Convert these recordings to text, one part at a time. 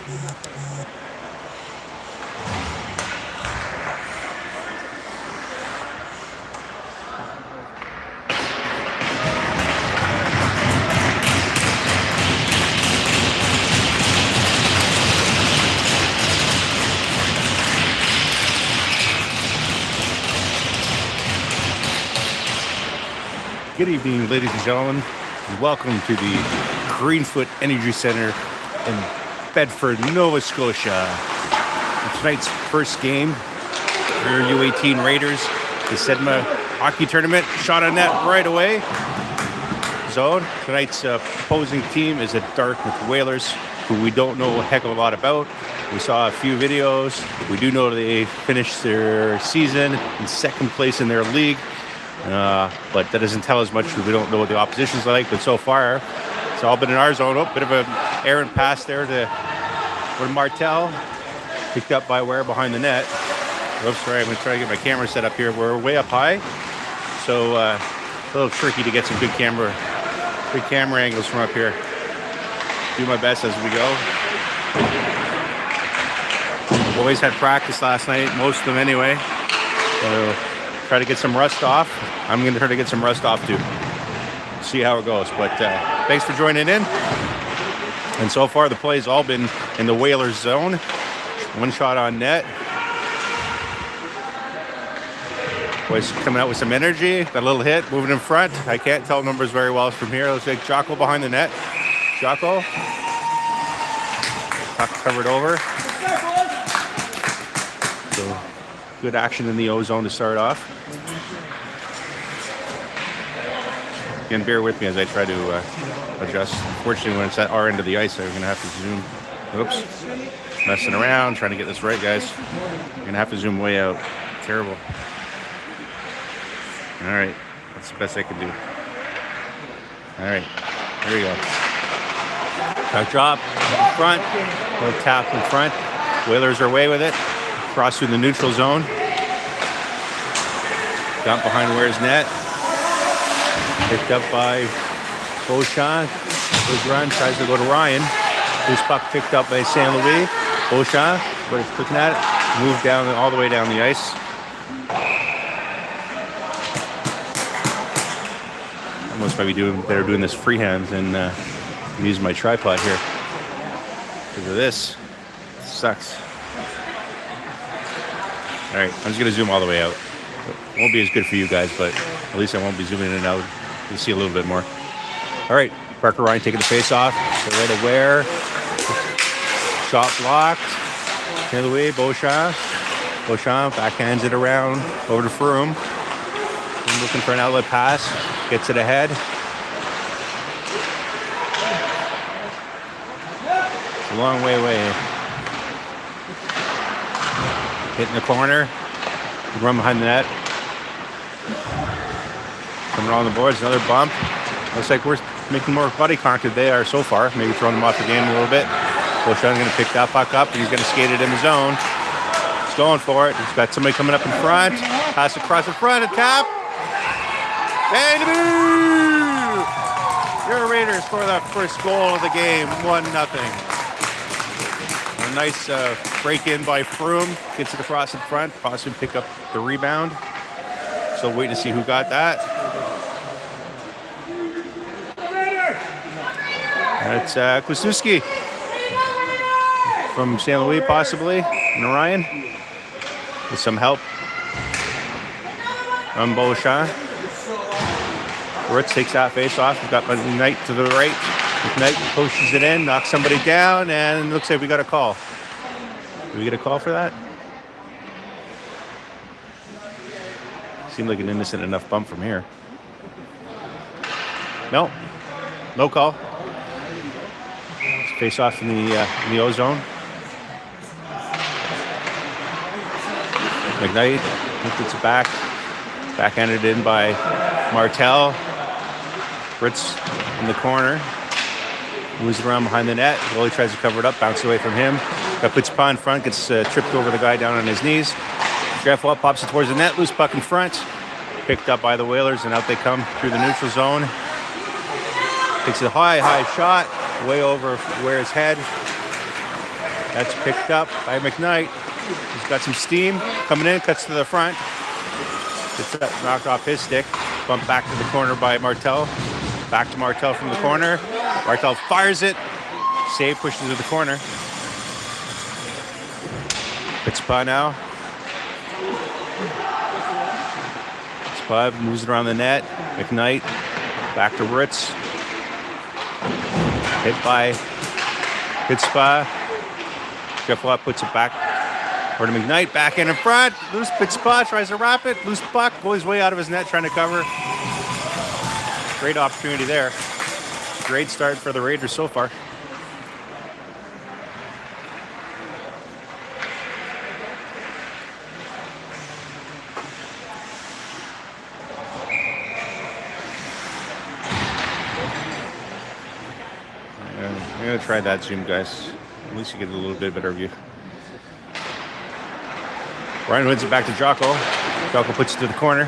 Good evening, ladies and gentlemen, and welcome to the Greenfoot Energy Center in Bedford, Nova Scotia. In tonight's first game, your U18 Raiders, the Sedma Hockey Tournament, shot on net right away. Zone. Tonight's opposing team is the Dartmouth Whalers, who we don't know a heck of a lot about. We saw a few videos. We do know they finished their season in second place in their league. But that doesn't tell us much because we don't know what the opposition's like. But so far, it's all been in our zone. Bit of an errant pass there to Martel. Picked up by Ware behind the net. Oops, sorry, I'm going to try to get my camera set up here. We're way up high, so a little tricky to get some good camera angles from up here. Do my best as we go. Boys had practice last night, most of them anyway. So try to get some rust off. I'm going to try to get some rust off too. See how it goes. But thanks for joining in. And so far the play's all been in the Whalers zone. One shot on net. Boys coming out with some energy. Got a little hit, moving in front. I can't tell numbers very well from here. Looks like Jocko behind the net. Jocko. Puck covered over. So good action in the O-zone to start off. Again, bear with me as I try to adjust. Unfortunately, when it's at our end of the ice, I'm going to have to zoom. Oops. Messing around, trying to get this right, guys. I'm going to have to zoom way out. Terrible. All right. That's the best I can do. All right. Here we go. Puck drop in front. Little tap in front. Whalers are away with it. Cross through the neutral zone. Dump behind Ware's net. Picked up by Beauchamp. Goes run, tries to go to Ryan. Who's puck picked up by St. Louis. Beauchamp, but he's looking at it. Moved down all the way down the ice. I must might be doing better doing this freehand than using my tripod here. Because of this. It sucks. All right, I'm just going to zoom all the way out. It won't be as good for you guys, but at least I won't be zooming in and out. You'll see a little bit more. All right, Parker Ryan taking the face off. So right to Ware. Shot blocked. St. Louis, Beauchamp. Beauchamp backhands it around over to Froome. Looking for an outlet pass. Gets it ahead. It's a long way away. Hitting the corner. Run behind the net. Coming on the boards. Another bump. Looks like we're making more body contact than they are so far. Maybe throwing them off the game a little bit. Beauchamp's going to pick that puck up, and he's going to skate it in the zone. He's going for it. He's got somebody coming up in front. Pass across the front, a tap. And your Raiders score that first goal of the game, 1-0. A nice break-in by Froome. Gets it across in front. Possibly pick up the rebound. So waiting to see who got that. That's Kwasniewski from St. Louis, possibly. And Ryan with some help from Beauchamp. Ritz takes that face off. We've got Knight to the right. Knight pushes it in, knocks somebody down, and it looks like we got a call. Did we get a call for that? Seemed like an innocent enough bump from here. No. No call. Face off in the O-zone. McKnight gets it back. Backhanded in by Martel. Fritz in the corner. Moves it around behind the net. Goalie tries to cover it up. Bounces away from him. Puts paw in front. Gets tripped over the guy down on his knees. Greffel pops it towards the net. Loose puck in front. Picked up by the Whalers, and out they come through the neutral zone. Takes a high shot. Way over Ware's head. That's picked up by McKnight. He's got some steam coming in, cuts to the front. Gets knocked off his stick. Bumped back to the corner by Martel. Back to Martel from the corner. Martel fires it. Save, pushes to the corner. It's Spa now. Spa moves it around the net. McKnight. Back to Ritz. Hit by Spa. Jeff Watt puts it back. Or to McKnight, back in front. Loose Spa tries to wrap it. Loose puck. Goes way out of his net trying to cover. Great opportunity there. Great start for the Raiders so far. I'm going to try that zoom, guys. At least you get a little bit better view. Ryan wins it back to Jocko. Jocko puts it to the corner.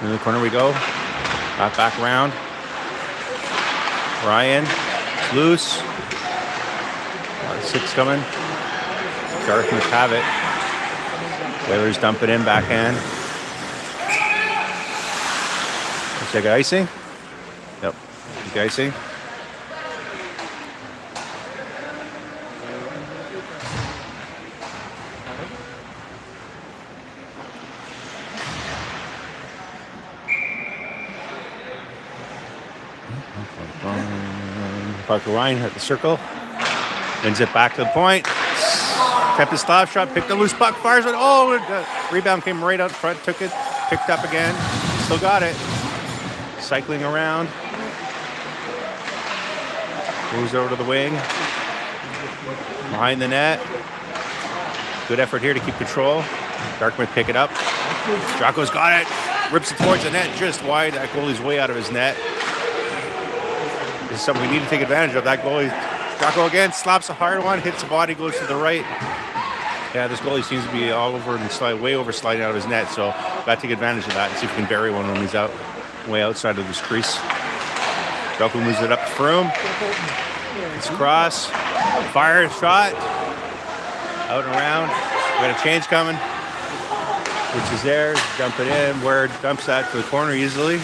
In the corner we go. Back round. Ryan. Loose. 6 coming. Dartmouth have it. Whalers dump it in backhand. Looks like icing. Yep. Icing. Parker Ryan at the circle. Wins it back to the point. Kept his stop shot. Picked the loose puck. Fires it. Oh, the rebound came right out front. Took it. Picked up again. Still got it. Cycling around. Moves over to the wing. Behind the net. Good effort here to keep control. Dartmouth pick it up. Jocko's got it. Rips it towards the net. Just wide. That goalie's way out of his net. This is something we need to take advantage of. That goalie, Jocko again, slaps a hard one, hits the body, goes to the right. Yeah, this goalie seems to be all over and way over sliding out of his net, so got to take advantage of that and see if we can bury one when he's out, way outside of this crease. Jocko moves it up to Froome. It's cross. Fire shot. Out and around. We got a change coming, which is there. Dump it in. Ware dumps that to the corner easily.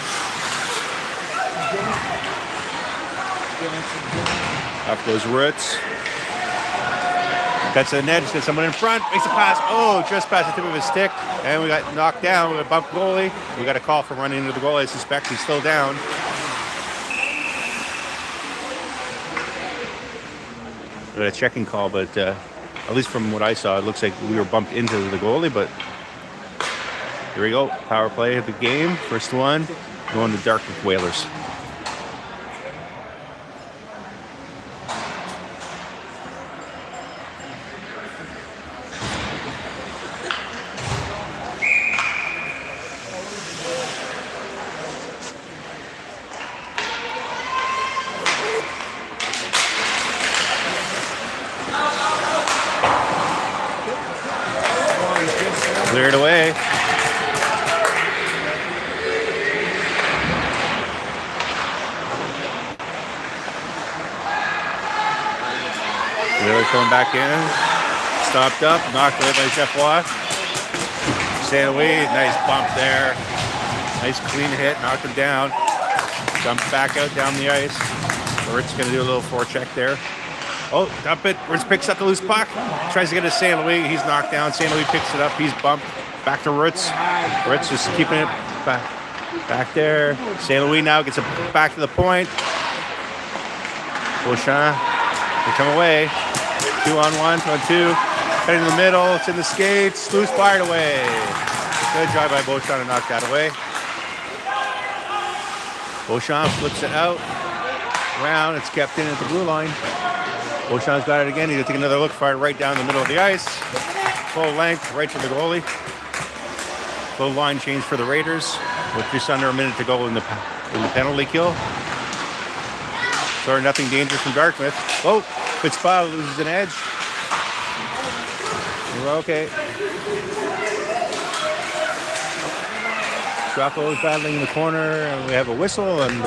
Up goes Roots. Cuts to the net. Just got someone in front. Makes a pass. Oh, just past the tip of his stick. And we got knocked down. We got bumped goalie. We got a call for running into the goalie. I suspect he's still down. We got a checking call, but at least from what I saw, it looks like we were bumped into the goalie. But here we go. Power play of the game. First one. Going to Dartmouth Whalers. Cleared away. Wheeler coming back in. Stopped up. Knocked away by Jeff Watt. St. Louis. Nice bump there. Nice clean hit. Knocked him down. Jumped back out down the ice. Rick's going to do a little forecheck there. Oh, dump it. Ritz picks up the loose puck. Tries to get to St. Louis. He's knocked down. St. Louis picks it up. He's bumped. Back to Ritz. Ritz just keeping it back there. St. Louis now gets it back to the point. Beauchamp. They come away. 2-on-1, 2-on-2. Cut in the middle. It's in the skates. Loose fired away. Good job by Beauchamp to knock that away. Beauchamp flips it out. Round. It's kept in at the blue line. Beauchamp's got it again. He's going to take another look, fired right down the middle of the ice. Full length, right to the goalie. Full line change for the Raiders with just under a minute to go in the penalty kill. So nothing dangerous from Dartmouth. Oh, Fitzpatrick loses an edge. We're okay. Jocko is battling in the corner, and we have a whistle, and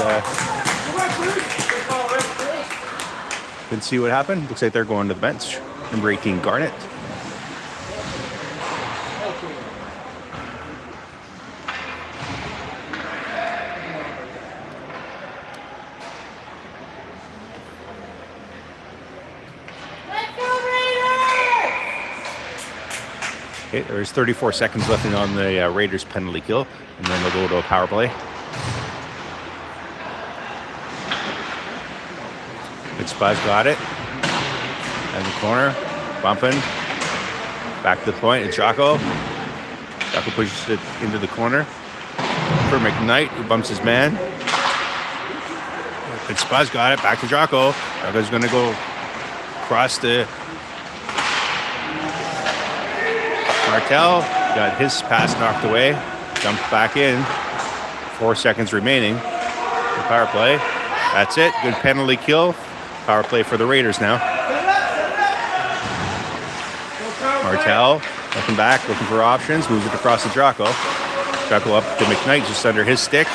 Let's see what happened. Looks like they're going to the bench. Number 18, Garnett. Okay, there's 34 seconds left on the Raiders penalty kill, and then they'll go to a power play. Good spot, got it. In the corner, bumping. Back to the point, it's Jocko. Jocko pushes it into the corner. For McKnight, who bumps his man. Good spot, got it. Back to Jocko. Jocko's going to go across the... Martel got his pass knocked away. Jumped back in. 4 seconds remaining. The power play. That's it. Good penalty kill. Power play for the Raiders now. Martel looking back, looking for options. Moves it across to Jocko. Jocko up to McKnight, just under his stick.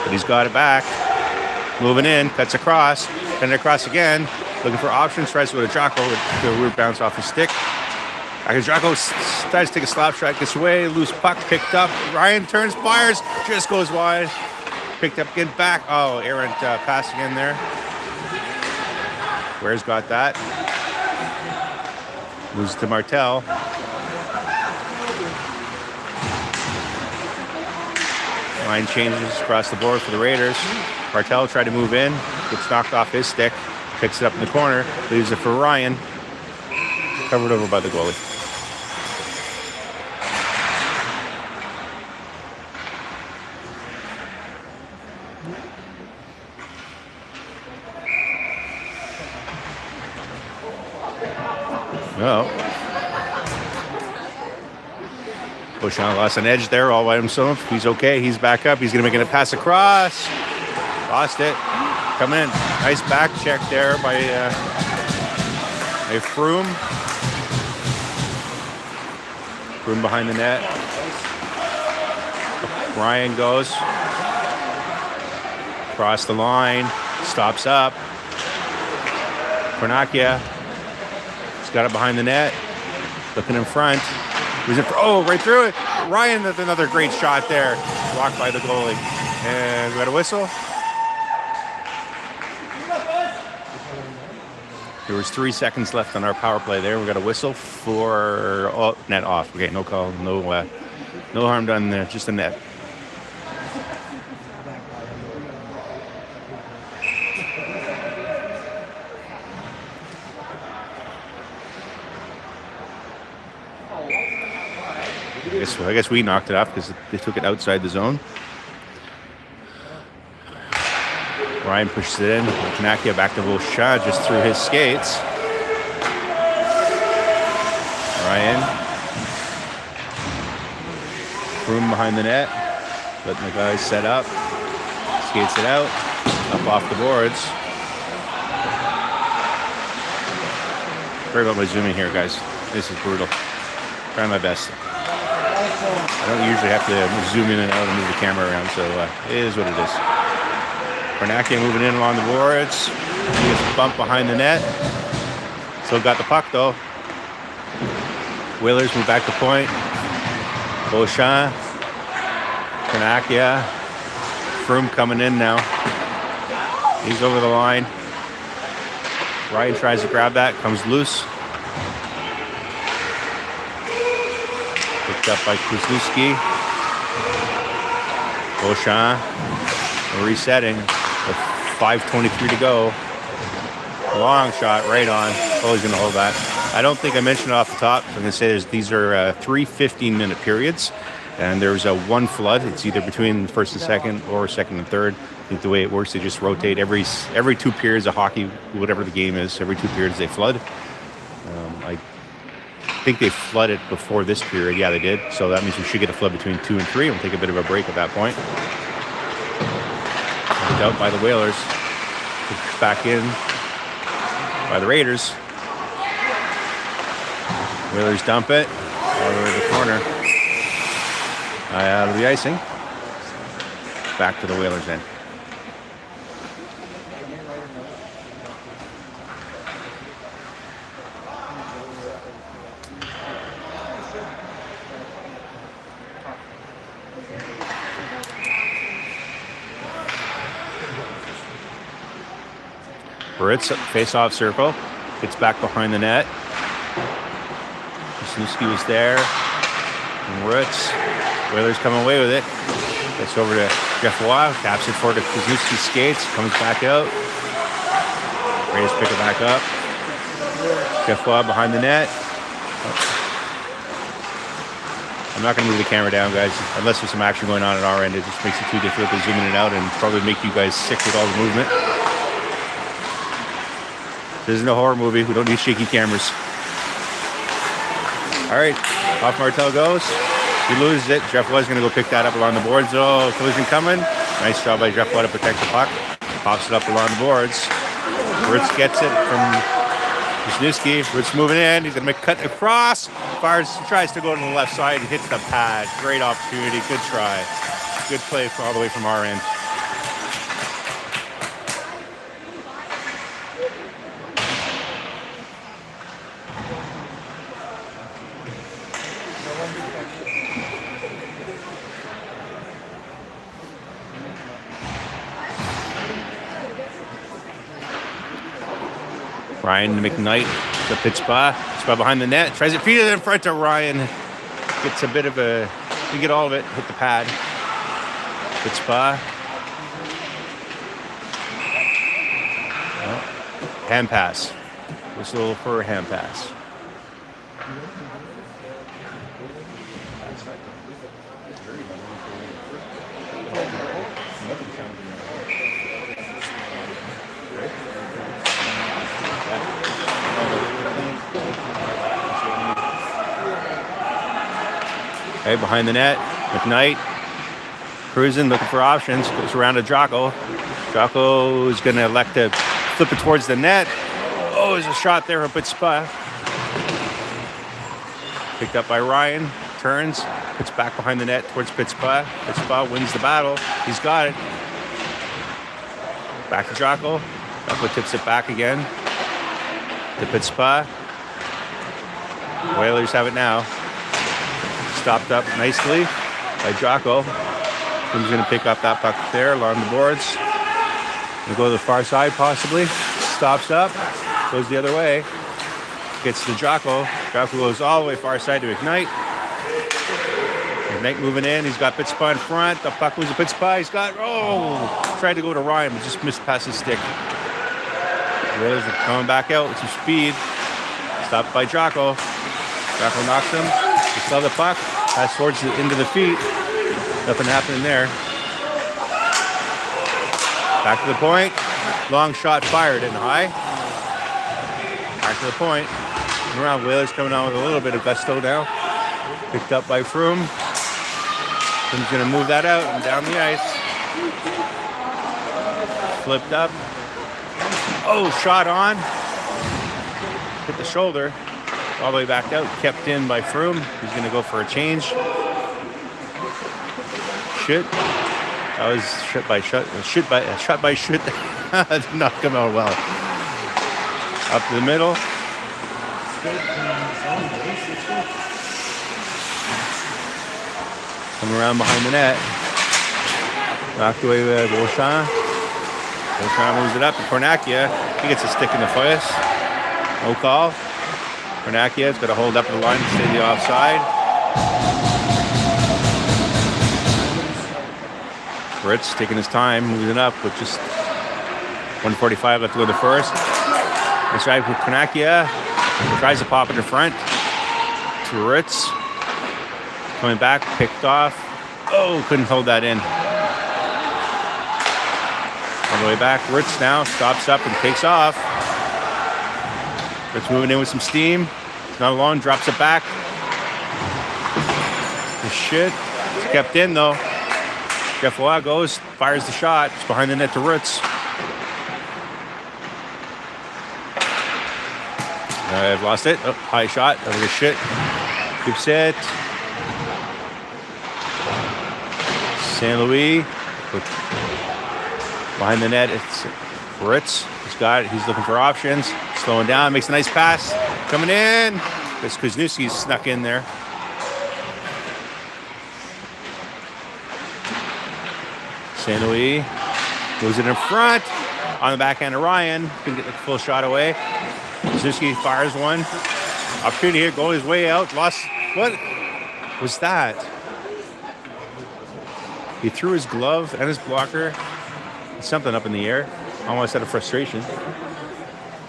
But he's got it back. Moving in. Cuts across. Then across again. Looking for options. Tries to go to Jocko. The weird bounce off his stick. Jocko tries to take a slap shot, gets away, loose puck, picked up. Ryan turns, fires, just goes wide. Picked up, get back. Oh, errant passing in there. Ware's got that. Moves to Martel. Line changes across the board for the Raiders. Martel tried to move in, gets knocked off his stick, picks it up in the corner, leaves it for Ryan. Covered over by the goalie. No. Beauchamp lost an edge there all by himself. He's okay. He's back up. He's going to make a pass across. Lost it. Coming in. Nice back check there by Froome. Froome behind the net. Ryan goes. Across the line. Stops up. Kornakia. He's got it behind the net. Looking in front. Right through it. Ryan with another great shot there. Blocked by the goalie. And we got a whistle. There was 3 seconds left on our power play there. We got a whistle for net off. Okay, no call, no harm done there, just a net. I guess we knocked it off because they took it outside the zone. Ryan pushes it in. Kanakia back to Beauchamp just through his skates. Ryan. Froome behind the net. Letting the guys set up. Skates it out. Up off the boards. Sorry about my zooming here, guys. This is brutal. Trying my best. I don't usually have to zoom in and out and move the camera around, so it is what it is. Kornakia moving in along the boards. He gets a bump behind the net. Still got the puck, though. Whalers move back to point. Beauchamp. Kornakia. Froome coming in now. He's over the line. Ryan tries to grab that. Comes loose. Picked up by Kuzlowski. Beauchamp resetting with 5:23 to go. Long shot right on. He's going to hold that. I don't think I mentioned it off the top. I'm going to say these are 3 15-minute periods, and there's one flood. It's either between first and second or second and third. I think the way it works, they just rotate every 2 periods of hockey, whatever the game is. Every 2 periods they flood. I think they flooded before this period. Yeah, they did. So that means we should get a flood between 2 and 3. We'll take a bit of a break at that point. Knocked out by the Whalers. Pushed back in by the Raiders. Whalers dump it. Over the corner. Out of the icing. Back to the Whalers then. Ritz, face-off circle. Gets back behind the net. Wisniewski was there. And Ritz. Whalers come away with it. Gets over to Jeff Ware. Taps it forward to Wisniewski, skates. Comes back out. Rays pick it back up. Jeff Ware behind the net. I'm not going to move the camera down, guys, unless there's some action going on at our end. It just makes it too difficult to zoom in and out and probably make you guys sick with all the movement. This isn't a horror movie. We don't need shaky cameras. All right, off Martel goes. He loses it. Jeff was going to go pick that up along the boards. Oh, collision coming. Nice job by Jeff to protect the puck. Pops it up along the boards. Ritz gets it from Wisniewski. Ritz moving in. He's going to make a cut across. Fires, tries to go to the left side. He hits the pad. Great opportunity. Good try. Good play all the way from our end. Ryan McKnight, the pitch spot behind the net, tries to feed it in front to Ryan. Gets a bit of a, you get all of it, hit the pad. Pitch spot. Hand pass. Whistle for a hand pass. Okay, behind the net, McKnight, cruising, looking for options, goes around to Jocko. Jocko is going to elect to flip it towards the net. Oh, there's a shot there, a bit spot. Picked up by Ryan, turns, puts back behind the net towards Pitspa. Pitspa wins the battle. He's got it. Back to Jocko. Jocko tips it back again to Pitspa. Whalers have it now. Stopped up nicely by Jocko. He's going to pick up that puck there along the boards. Going to go to the far side possibly. Stops up. Goes the other way. Gets to Jocko. Jocko goes all the way far side to McKnight. McKnight moving in. He's got Pitspa in front. The puck was a Pitspa. He's got, tried to go to Ryan, but just missed past his stick. The Whalers are coming back out with some speed. Stopped by Jocko. Jocko knocks him. He saw the puck. Pass towards into the feet. Nothing happening there. Back to the point. Long shot fired in high. Back to the point. And around, Whalers coming on with a little bit of gusto now. Picked up by Froome. Froome's going to move that out and down the ice. Flipped up. Oh, shot on. Hit the shoulder. All the way back out. Kept in by Froome. He's going to go for a change. Shit. That was shot by shot. Did not come out well. Up to the middle. Come around behind the net. Knocked away by Beauchamp. Beauchamp moves it up to Kornakia. He gets a stick in the face. No call. Kornakia's got to hold up the line to stay the offside. Ritz taking his time, moving up with just 1:45 left to go to the first. Nice drive with Kornakia. Tries to pop it in front to Ritz. Coming back, picked off. Oh, couldn't hold that in. All the way back. Ritz now stops up and takes off. Ritz moving in with some steam. It's not alone, drops it back. The shit. It's kept in though. Jeff Ware goes, fires the shot. It's behind the net to Ritz. I've lost it. Oh, high shot. That was a shit. Keeps it. St. Louis. Behind the net, it's Ritz. He's got it. He's looking for options. Slowing down. Makes a nice pass. Coming in. This Wisniewski's snuck in there. St. Louis moves it in front. On the backhand of Ryan. Couldn't get the full shot away. Ziski fires one. Opportunity here. Goalie's way out. Lost. What was that? He threw his glove and his blocker. Something up in the air. Almost out of frustration.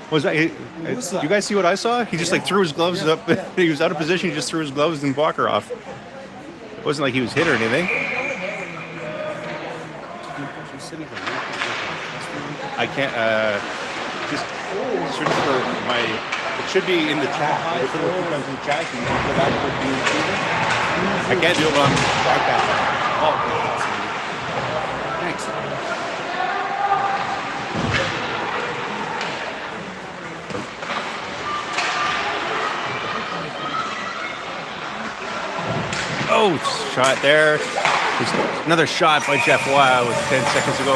Was that? You guys see what I saw? He just like threw his gloves up. He was out of position. He just threw his gloves and blocker off. It wasn't like he was hit or anything. I can't. Just search for my. It should be in the chat. If it comes in the chat, you can go back for being season. I can't do it while I'm broadcasting. Oh, thanks. Oh, shot there. There's another shot by Jeff Ware with 10 seconds to go.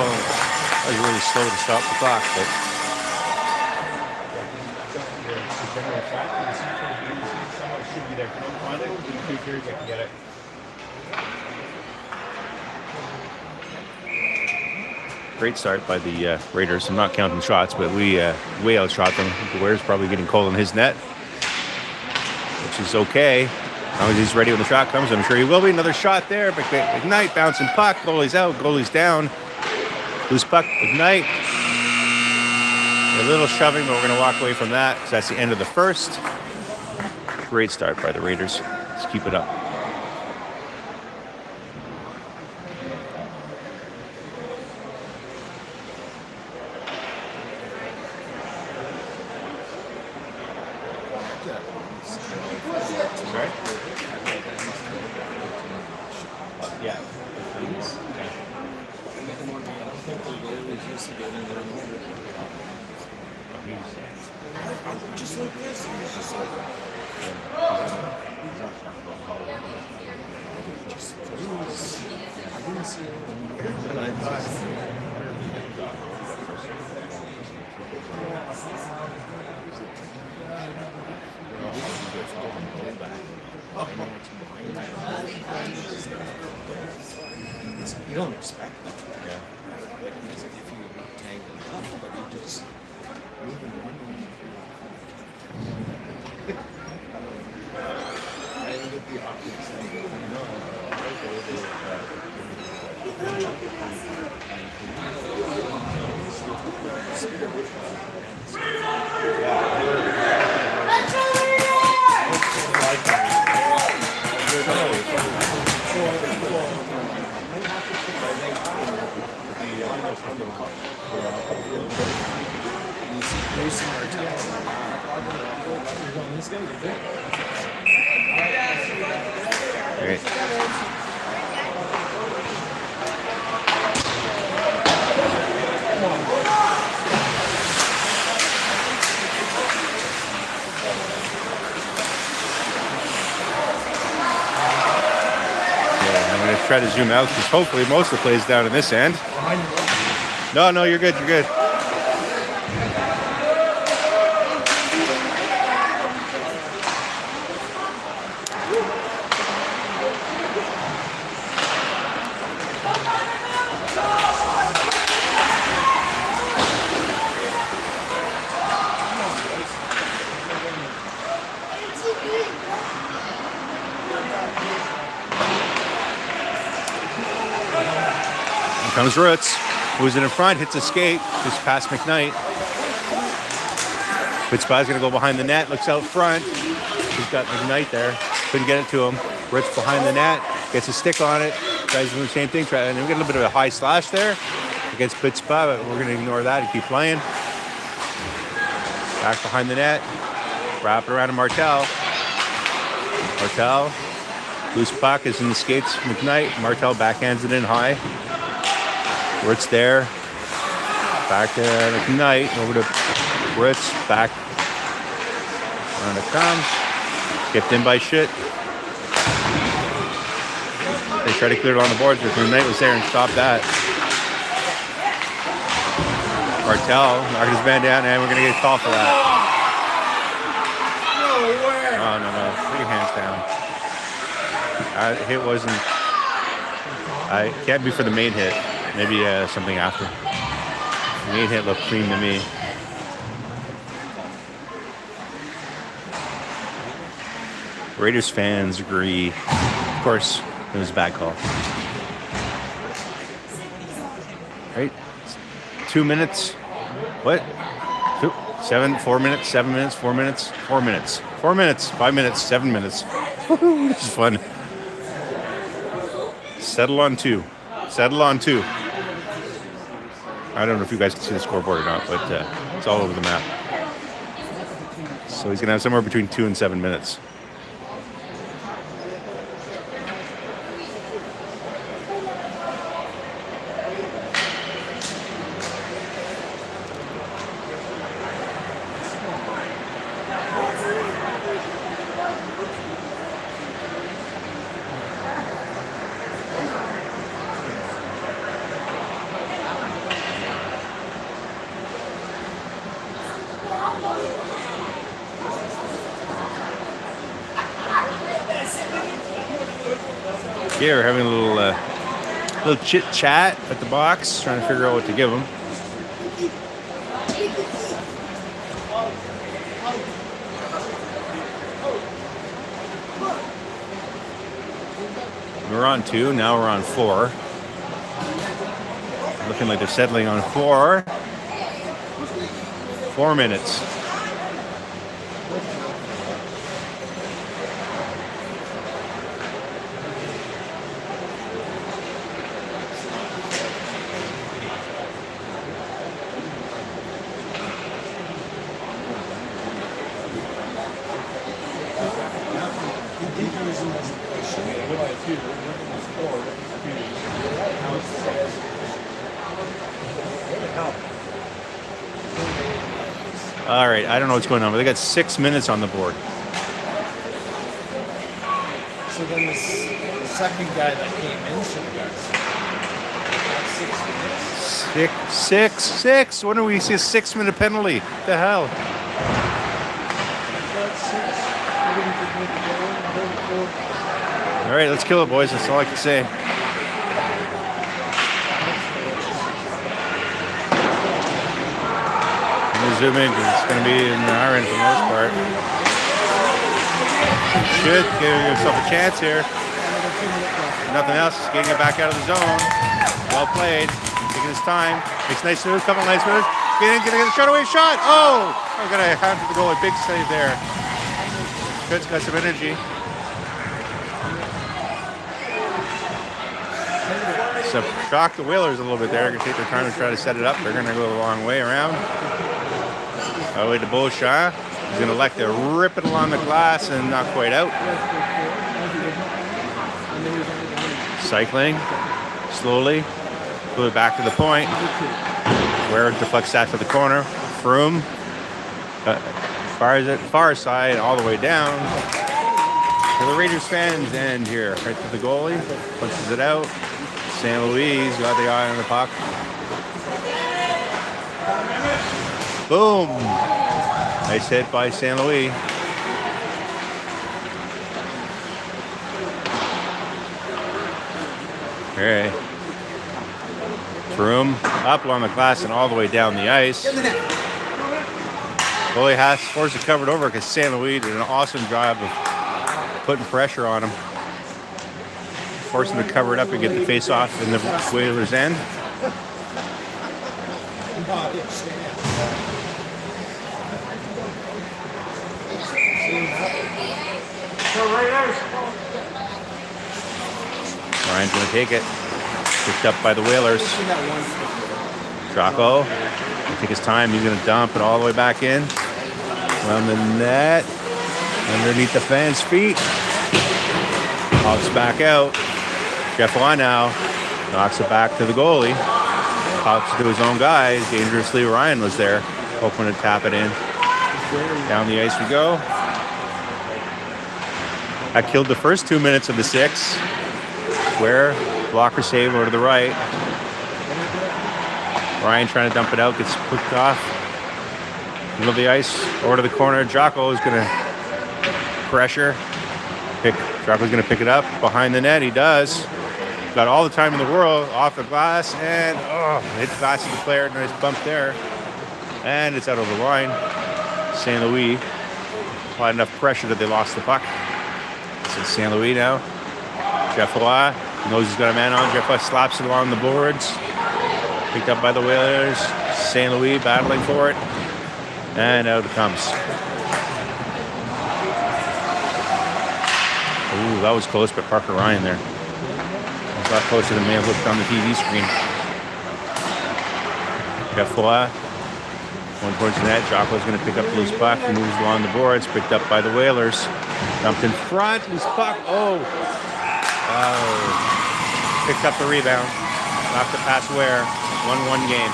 That was really slow to stop the clock, but. Great start by the Raiders. I'm not counting shots, but we way outshot them. Ware's probably getting cold in his net, which is okay. As long as he's ready when the shot comes, I'm sure he will be. Another shot there. McKnight, bouncing puck. Goalie's out. Goalie's down. Loose puck. McKnight. A little shoving, but we're going to walk away from that because that's the end of the first. Great start by the Raiders. Let's keep it up. You don't expect that. Yeah. Because if you tangle up, but you just move and run. I didn't get the optics. Great. I'm going to try to zoom out because hopefully most of the plays down in this end. No, you're good. You're good. Comes Roots, who's in front, hits a skate, just past McKnight. Fitzpatrick's going to go behind the net, looks out front. He's got McKnight there, couldn't get it to him. Roots behind the net, gets a stick on it, tries to do the same thing. And we get a little bit of a high slash there against Fitzpatrick, but we're going to ignore that and keep playing. Back behind the net, wrap it around to Martel. Martel, loose puck is in the skates, McKnight. Martel backhands it in high. Ritz there, back to McKnight, over to Ritz, back, around it comes, skipped in by Shit. They try to clear it on the boards, but McKnight was there and stopped that. Martel knocking his man down, and we're going to get a call for that. No way! Oh, no, put your hands down. Hit wasn't, can't be for the main hit. Maybe something after. Made it look clean to me. Raiders fans agree. Of course, it was a bad call. Right? 2 minutes. What? 4 minutes, 7 minutes, 4 minutes, 4 minutes, 4 minutes, 5 minutes, 7 minutes. This is fun. Settle on 2. Settle on 2. I don't know if you guys can see the scoreboard or not, but it's all over the map. So he's going to have somewhere between 2 and 7 minutes. Yeah, we're having a little chit chat at the box, trying to figure out what to give them. We're on 2, now we're on 4. Looking like they're settling on 4. 4 minutes. All right, I don't know what's going on, but they got 6 minutes on the board. So then the second guy that came in should have got 6 minutes. Six. When do we see a 6 minute penalty? What the hell? All right, let's kill it, boys. That's all I can say. Zoom in because it's going to be in our end for the most part. Should give yourself a chance here. Nothing else. Getting it back out of the zone. Well played. Taking his time. Makes nice moves. Couple nice moves. Getting a shot away shot. Oh! I'm going to hand to the goal. A big save there. Shood's got some energy. So shock the Whalers a little bit there. Going to take their time to try to set it up. They're going to go the long way around. All the way to Beauchamp. He's going to elect to rip it along the glass and not quite out. Cycling. Slowly. Flew it back to the point. Ware deflects that to the corner. Froome. Far side all the way down. To the Raiders fans end here. Right to the goalie. Punches it out. St. Louis got the eye on the puck. Boom. Nice hit by St. Louis. All right. Froome up along the glass and all the way down the ice. Goalie has forced it covered over because St. Louis did an awesome job of putting pressure on him. Forcing him to cover it up and get the face off in the Whalers' end. Ryan's going to take it. Picked up by the Whalers. Draco will take his time. He's going to dump it all the way back in. Around the net. Underneath the fans' feet. Pops back out. Jeff now knocks it back to the goalie. Pops to his own guys. Dangerously, Ryan was there. Hoping to tap it in. Down the ice we go. I killed the first 2 minutes of the 6. Ware, blocker save over to the right. Ryan trying to dump it out, gets pushed off. Middle of the ice, over to the corner. Jocko is going to pressure. Jocko's going to pick it up behind the net. He does. got all the time in the world off the glass, and hit the glass of the player. Nice bump there. And it's out over the line. St. Louis applied enough pressure that they lost the puck. So St. Louis now. Jeff Ware knows he's got a man on. Jeff Ware slaps it along the boards. Picked up by the Whalers. St. Louis battling for it. And out it comes. Ooh, that was close, but Parker Ryan there. A lot closer than may have looked on the TV screen. Jeff Ware. One towards the net. Jocko's going to pick up the loose puck. Moves along the boards. Picked up by the Whalers. Dumped in front. Loose puck. Picked up the rebound. Knocked it past Ware. 1-1 game.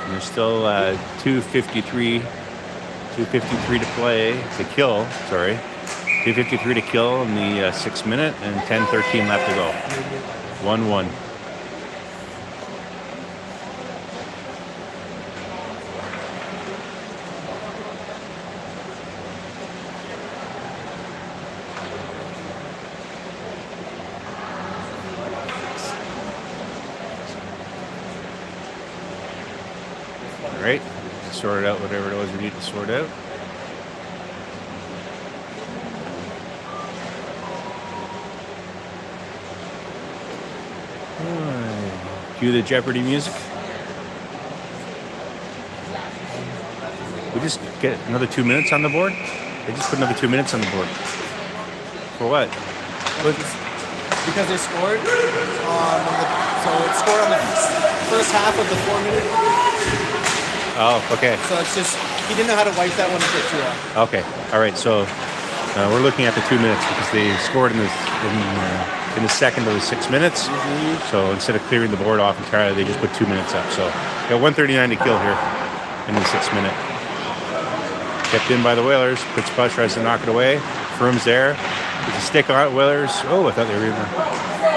There's still 2:53 to play, to kill, sorry. 2:53 to kill in the 6th minute and 10:13 left to go. 1-1. Right, sort out whatever it was we need to sort out. Cue the Jeopardy music. We just get another 2 minutes on the board? They just put another 2 minutes on the board. For what? Because they scored. So it scored on the first half of the 4 minute. Oh, okay. So it's just, he didn't know how to wipe that one to get too long. Okay, all right. So we're looking at the 2 minutes because they scored in the second of the 6 minutes. Mm-hmm. So instead of clearing the board off entirely, they just put 2 minutes up. So got 1:39 to kill here in the 6th minute. Kept in by the Whalers. Pitts Push tries to knock it away. Froome's there. There's a stick on it. Whalers. Oh, I thought they were in there.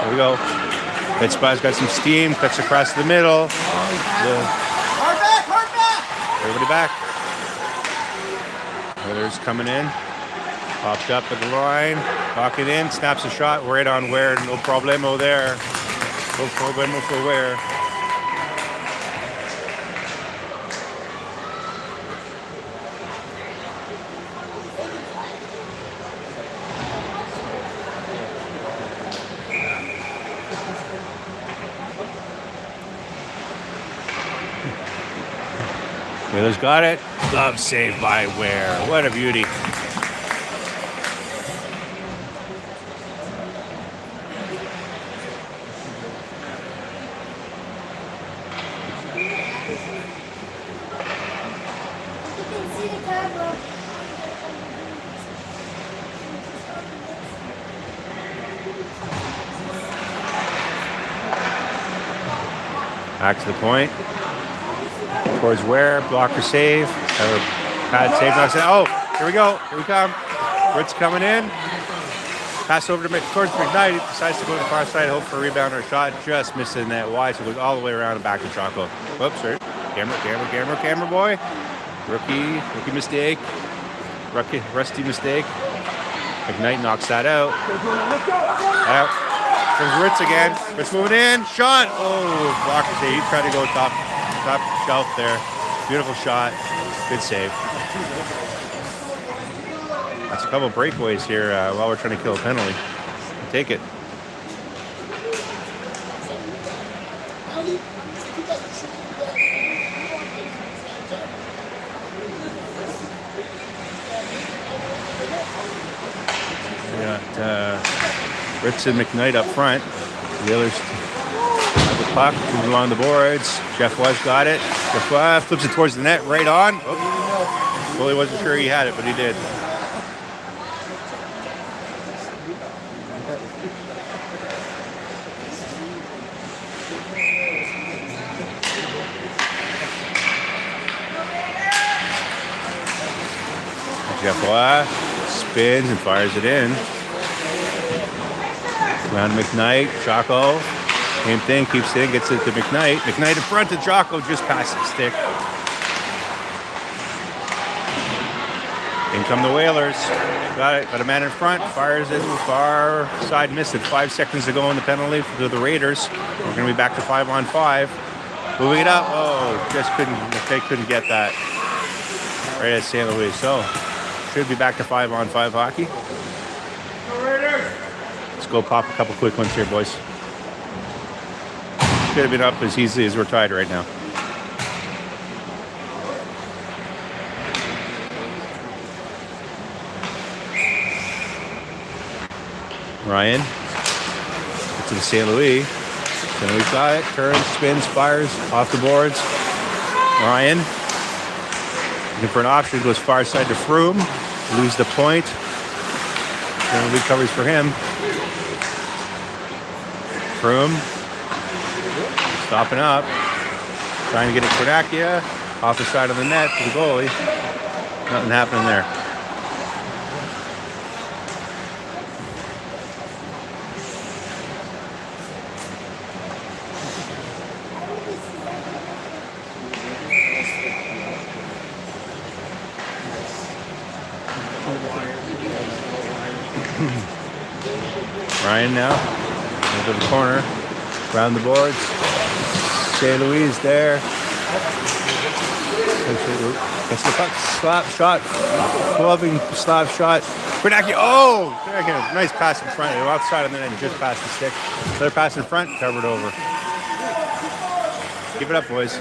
There we go. Pitts Push got some steam. Cuts across the middle. Everybody back. Whalers coming in. Popped up at the line. Lock it in. Snaps a shot. Right on Ware. No problemo there. No problemo for Ware. Whalers got it. Glove save by Ware. What a beauty. Back to the point. Towards Ware, blocker save, pad save. Oh, here we go. Here we come. Ritz coming in. Pass over towards McKnight. Decides to go to the far side, hope for a rebound or a shot. Just missing that wide, so it goes all the way around and back to Choco. Whoops, sorry. Camera boy. Rookie mistake. Rusty mistake. McKnight knocks that out. Out. There's Ritz again. Ritz moving in. Shot. Oh, blocker save. He tried to go top shelf there. Beautiful shot. Good save. That's a couple of breakaways here while we're trying to kill a penalty. Take it. We got Ritz and McKnight up front. The others have the puck, moving along the boards. Jeff Ware's got it. Jeff Ware flips it towards the net, right on. Oh. Goalie wasn't sure he had it, but he did. Jeff Ware spins and fires it in. Around to McKnight. Jocko. Same thing. Keeps it in. Gets it to McKnight. McKnight in front to Jocko. Just past the stick. In come the Whalers. Got it. Got a man in front. Fires it far side. Missed it. 5 seconds to go in the penalty for the Raiders. We're going to be back to 5-on-5. Moving it up. Oh, just couldn't. They couldn't get that. Right at St. Louis. So, should be back to 5-on-5 hockey. Let's go pop a couple quick ones here, boys. Could have been up as easily as we're tied right now. Ryan. Gets to the St. Louis. St. Louis got it. Turns, spins, fires, off the boards. Ryan. Looking for an option. Goes far side to Froome. Lose the point. St. Louis covers for him. Froome. Stopping up. Trying to get it to Kornakia. Off the side of the net to the goalie. Nothing happening there. Ryan now, into the corner, around the boards. St. Louis there. Gets the puck, slap shot, gloving slap shot. Kornakia, oh! Nice pass in front, outside of the net, just past the stick. Another pass in front, covered over. Keep it up, boys.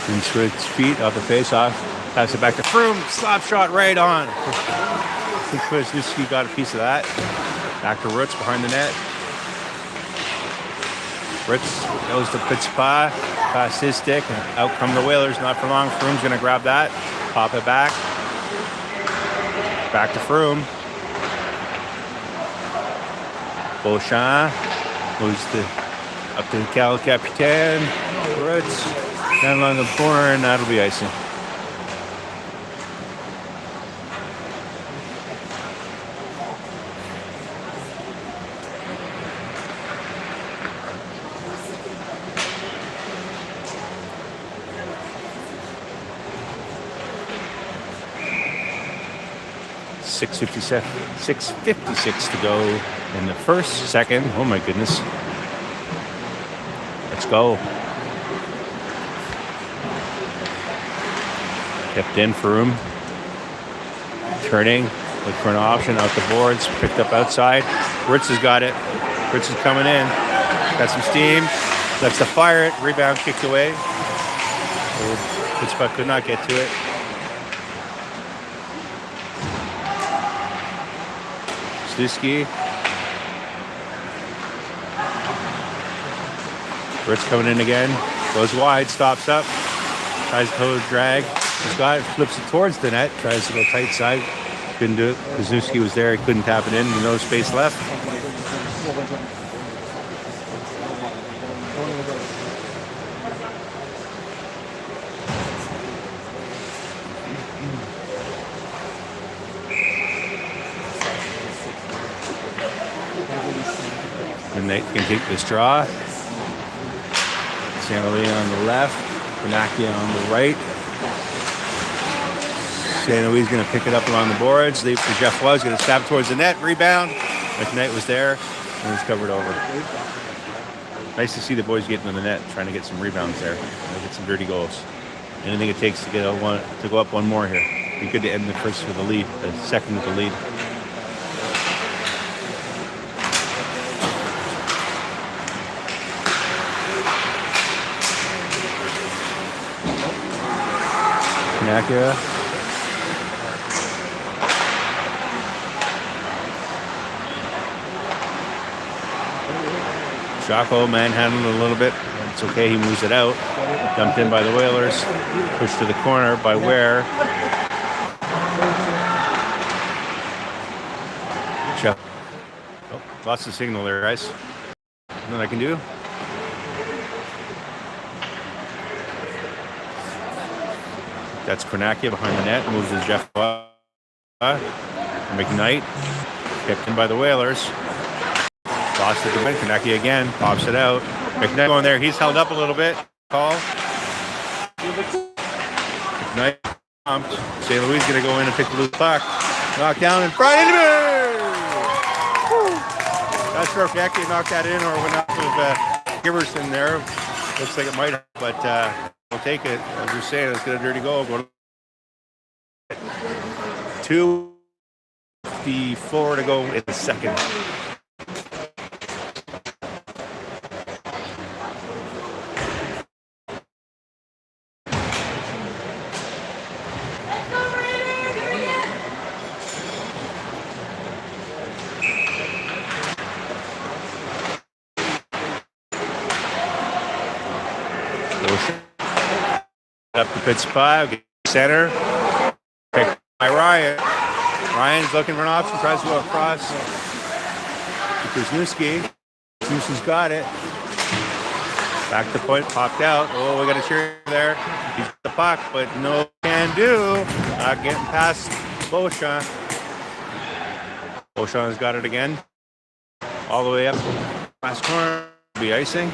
Into its feet off the face-off. Pass it back to Froome. Slap shot right on. I think Kwasniewski got a piece of that. Back to Roots behind the net. Roots goes to Pitspa. Past his stick. And out come the Whalers. Not for long. Froome's going to grab that. Pop it back. Back to Froome. Beauchamp. Moves up to the Cal Capitan. Roots. Down along the corner, and that'll be icing. $6:56 to go in the first, second. Oh my goodness. Let's go. Kept in for room. Turning. Look for an option out the boards. Picked up outside. Ritz has got it. Ritz is coming in. Got some steam. Lets to fire it. Rebound kicked away. Pittsburgh could not get to it. Slusky. Ritz coming in again. Goes wide. Stops up. Tries to drag. This guy flips it towards the net, tries to go tight side. Couldn't do it. Wisniewski was there. He couldn't tap it in. No space left. And they can take this draw. Louis on the left. Kornakia on the right. St. Louis is going to pick it up along the boards. Leave for Jeff Was. Going to stab towards the net. Rebound. McKnight was there. And it's covered over. Nice to see the boys getting in the net, trying to get some rebounds there. Get some dirty goals. Anything it takes to get to go up one more here. Be good to end the first with the lead. The second with the lead. Kornakia. Jocko manhandled a little bit. It's okay, he moves it out. Dumped in by the Whalers. Pushed to the corner by Ware. Jeff. Oh. Lost the signal there, guys. Nothing I can do. That's Kornakia behind the net. Moves to Jeff McKnight. Picked in by the Whalers. Lost it to Ben. Kornakia again. Pops it out. McKnight going there. He's held up a little bit. Call. McKnight pumped. St. Louis going to go in and pick the loose puck. Knocked down in front. Not sure if Kornakia knocked that in or went off of Giverson there. Looks like it might have, but we'll take it. I was just saying, let's get a dirty goal. 2:54 to go in the second. Up to pit spot, center, picked by Ryan. Ryan's looking for an option, tries to go across to Wisniewski. Wisniewski's got it. Back to point, popped out. Oh, we got a cheer there. He's got the puck, but no can do. Not getting past Beauchamp. Beauchamp's got it again. All the way up. Last corner, be icing.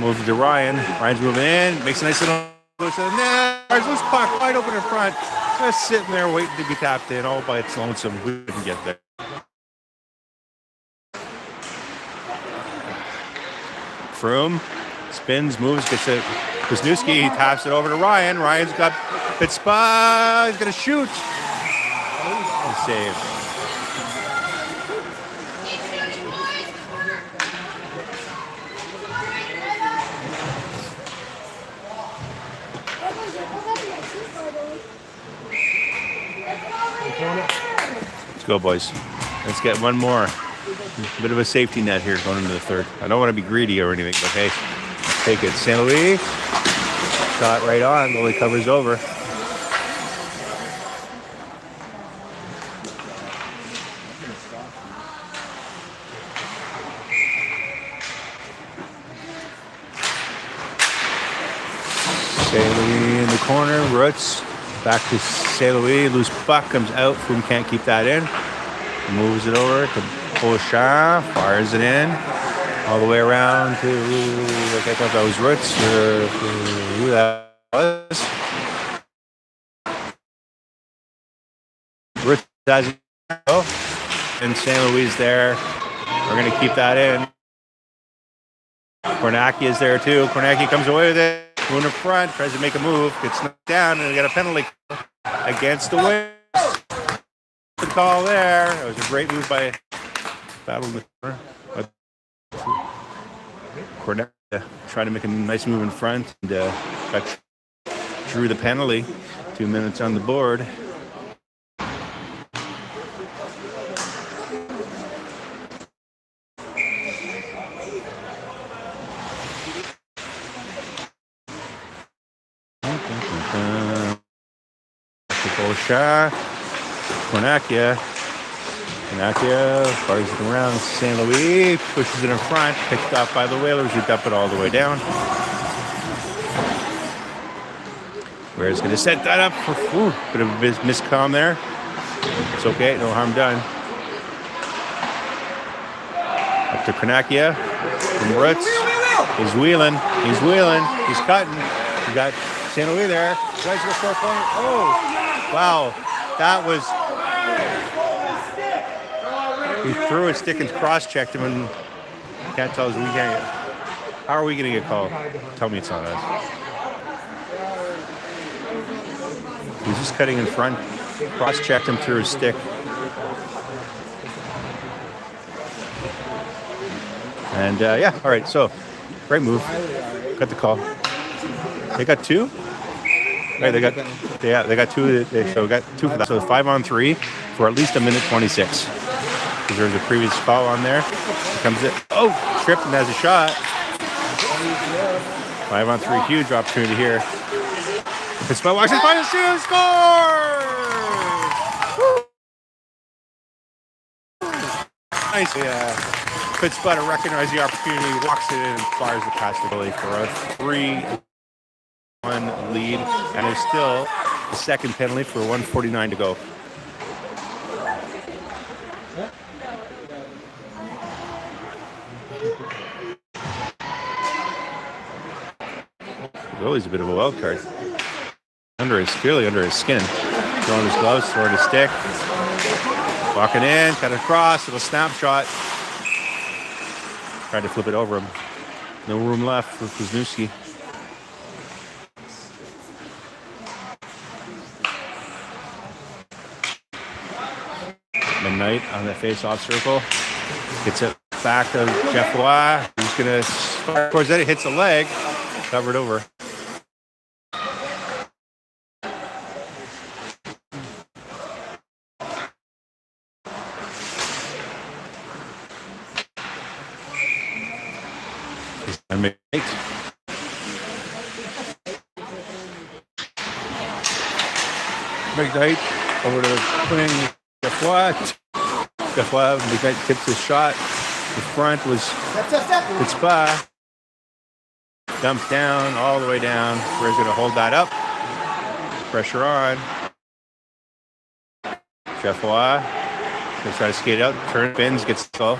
Moves to Ryan. Ryan's moving in. Makes a nice little goes to the net. There's this puck wide open in front. Just sitting there waiting to be tapped in all by its lonesome. We didn't get there. Froome spins, moves, gets it. Wisniewski, he taps it over to Ryan. Ryan's got pit spot. He's going to shoot. And save. Let's go, boys. Let's get one more. A bit of a safety net here going into the third. I don't want to be greedy or anything, but hey, let's take it. St. Louis. Shot right on. Goalie covers over. St. Louis in the corner. Roots. Back to St. Louis. Loose puck comes out. Froome can't keep that in. Moves it over to Beauchamp. Fires it in. All the way around to, I can't tell if that was Roots or who that was. Roots has it. And St. Louis there. We're going to keep that in. Kornakia is there too. Kornakia comes away with it. Moving in front, tries to make a move, gets knocked down, and we got a penalty against the Wings. The call there. It was a great move by Battle in the corner. Kornakia tried to make a nice move in front and drew the penalty. 2 minutes on the board. Kornakia fires it around. St. Louis pushes it in front, picked off by the Whalers who dump it all the way down. Ware's going to set that up for bit of a miscomm there. It's okay, no harm done. Up to Kornakia from Roots. He's wheeling, he's cutting. You got St. Louis there. Tries to go 4 point. Oh, wow. That was. He threw his stick and cross-checked him, and can't tell us. How are we going to get called? Tell me it's not us. He's just cutting in front. Cross-checked him through his stick. And yeah, all right. So great move. Got the call. They got two. Right, they got two. So got two for that. So 5-on-3 for at least a minute 26. Because there was a previous foul on there. Here comes it. Oh, tripped and has a shot. 5-on-3, huge opportunity here. It's by Washington final two score. Nice, yeah. Fitzbud to recognize the opportunity, walks it in, and fires the pass to goalie for a 3-1 lead, and there's still the second penalty for 1:49 to go. The goalie's a bit of a wild card. Clearly under his skin. Throwing his gloves, throwing his stick. Walking in, cut across, little snapshot. Tried to flip it over him. No room left for Wisniewski. Midnight on the face-off circle. Gets it back to Jeff Ware. He's going to start towards that. It hits the leg. Covered over. McKnight over to Quinn. Jeff McKnight tips his shot. The front was Fitzbud. Dumped down, all the way down. Ware's going to hold that up. Pressure on. Jeff Ware going to try to skate out. Turn, spins, gets the goal.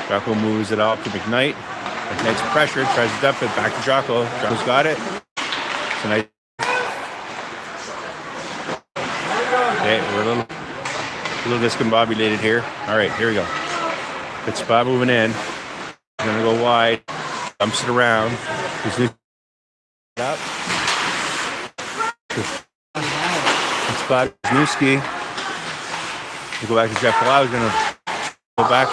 Jocko moves it out to McKnight. McKnight's pressure, tries to dump it back to Jocko. Jocko's got it. Tonight. Okay, we're a little discombobulated here. All right, here we go. Fitzbud moving in. He's going to go wide. Dumps it around. Up. Fitzbud, Wisniewski. We'll go back to Jeff Ware. He's going to go back.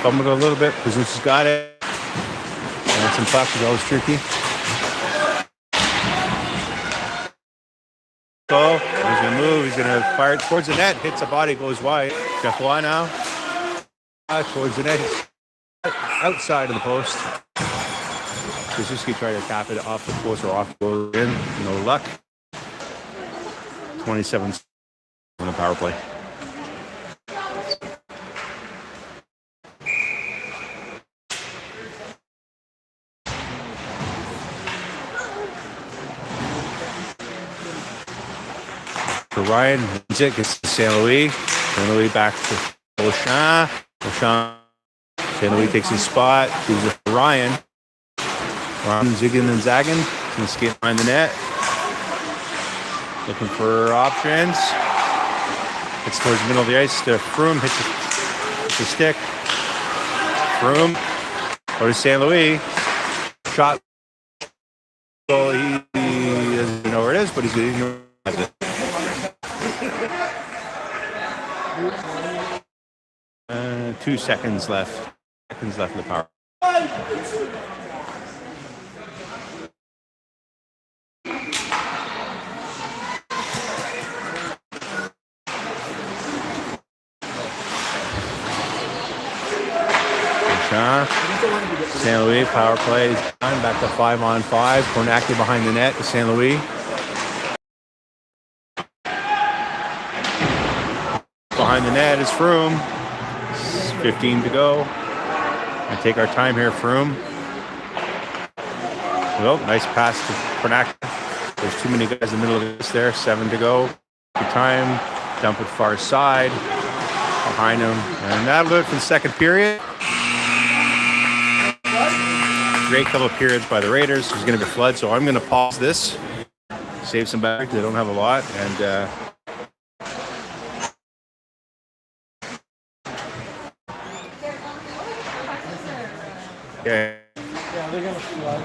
Fumble it a little bit. Wisniewski's got it. And some puck is always tricky. So he's going to move. He's going to fire it towards the net. Hits the body, goes wide. Jeff Ware now. Towards the net. Outside of the post. Wisniewski tried to tap it off the post or off goal in. No luck. 27 on the power play. For Ryan, it gets to St. Louis. St. Louis back to Beauchamp. St. Louis takes his spot. Gives it to Ryan. Ryan zigging and zagging. He's going to skate behind the net. Looking for options. Hits towards the middle of the ice to Froome. Hits the stick. Froome. Go to St. Louis. Shot. Well, he doesn't know where it is, but he's going to have it. 2 seconds left. In the power. St. Louis power play. Back to 5-on-5. Kornacki behind the net to St. Louis. Behind the net is Froome. 15 to go. And take our time here, Froome. Well, nice pass to Kornacki. There's too many guys in the middle of this there. 7 to go. Good time. Dump it far side. Behind him. And that'll do it for the second period. Great couple of periods by the Raiders. There's going to be a flood, so I'm going to pause this. Save some battery. They don't have a lot. And yeah, they're going to flood.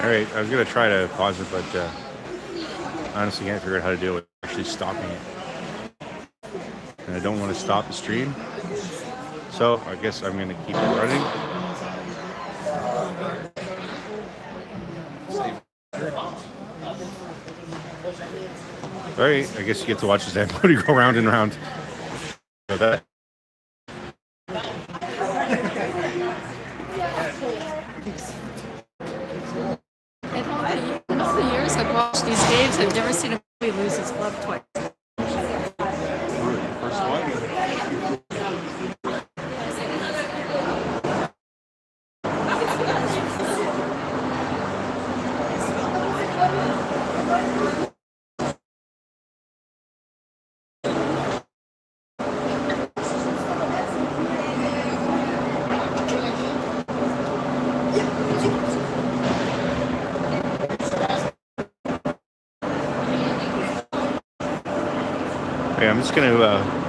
All right, I was gonna try to pause it, but honestly, can't figure out how to do it. Actually, stopping it, and I don't want to stop the stream, so I guess I'm gonna keep it running. All right, I guess you get to watch this everybody go round and round. So that. In all the years I've watched these games, I've never seen a movie lose his glove twice. First one. Okay, I'm just going to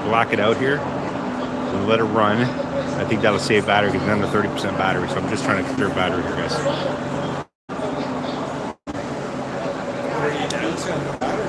black it out here and let it run. I think that'll save battery because I'm under 30% battery, so I'm just trying to conserve battery here, guys. What are you down to on the battery?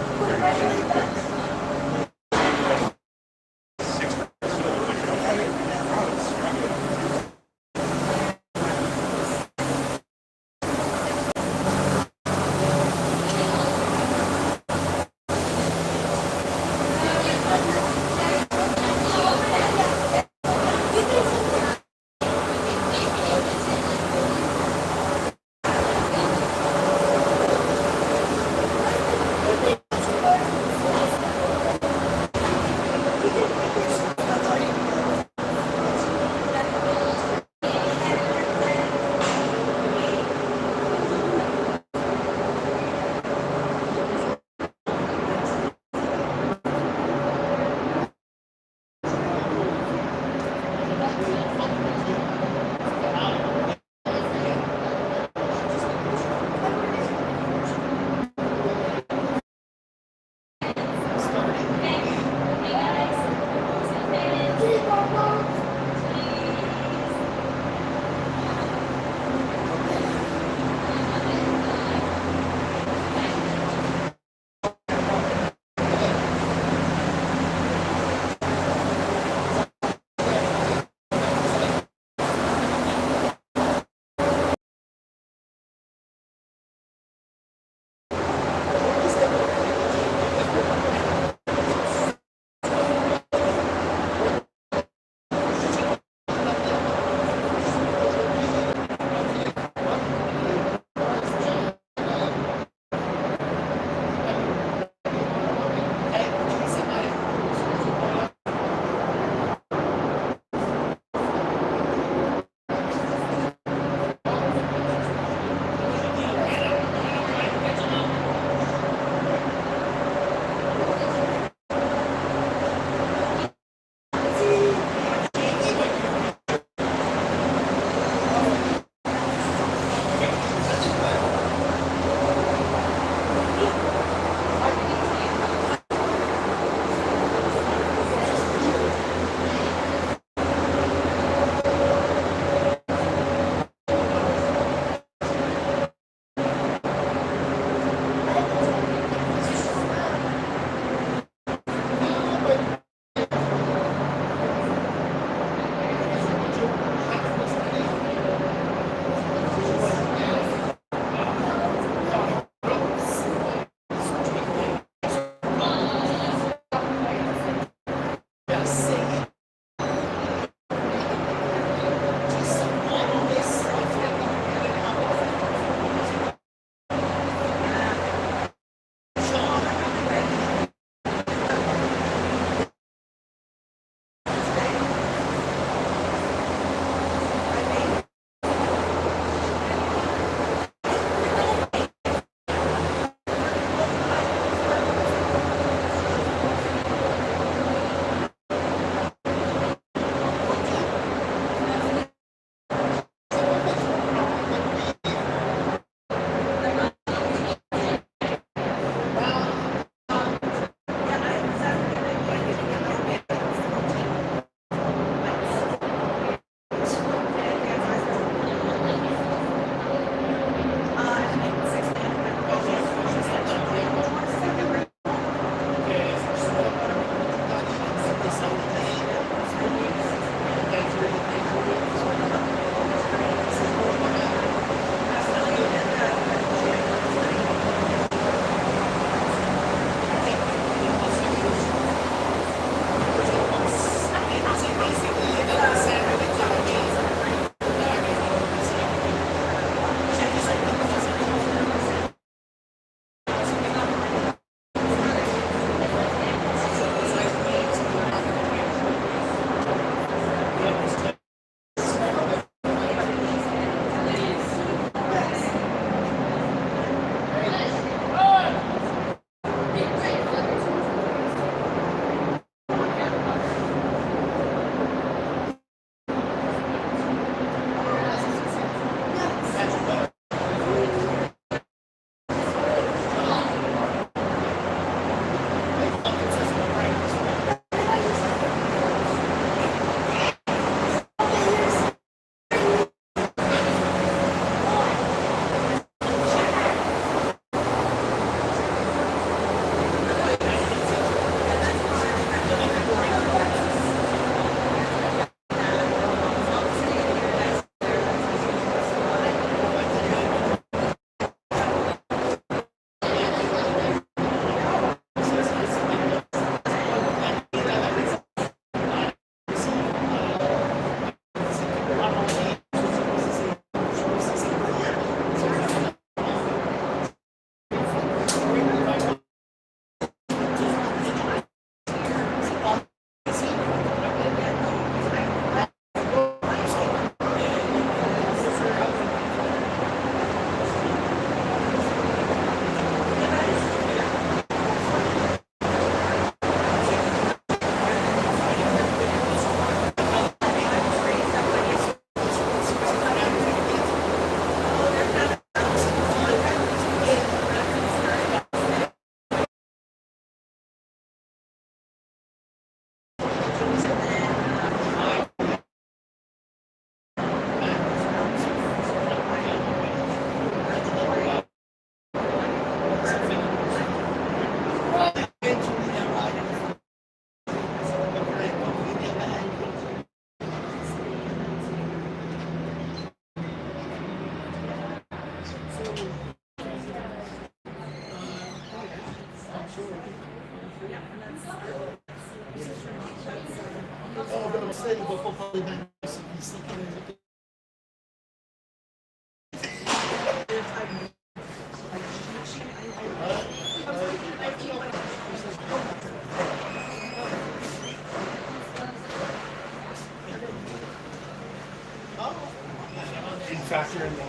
Factor in the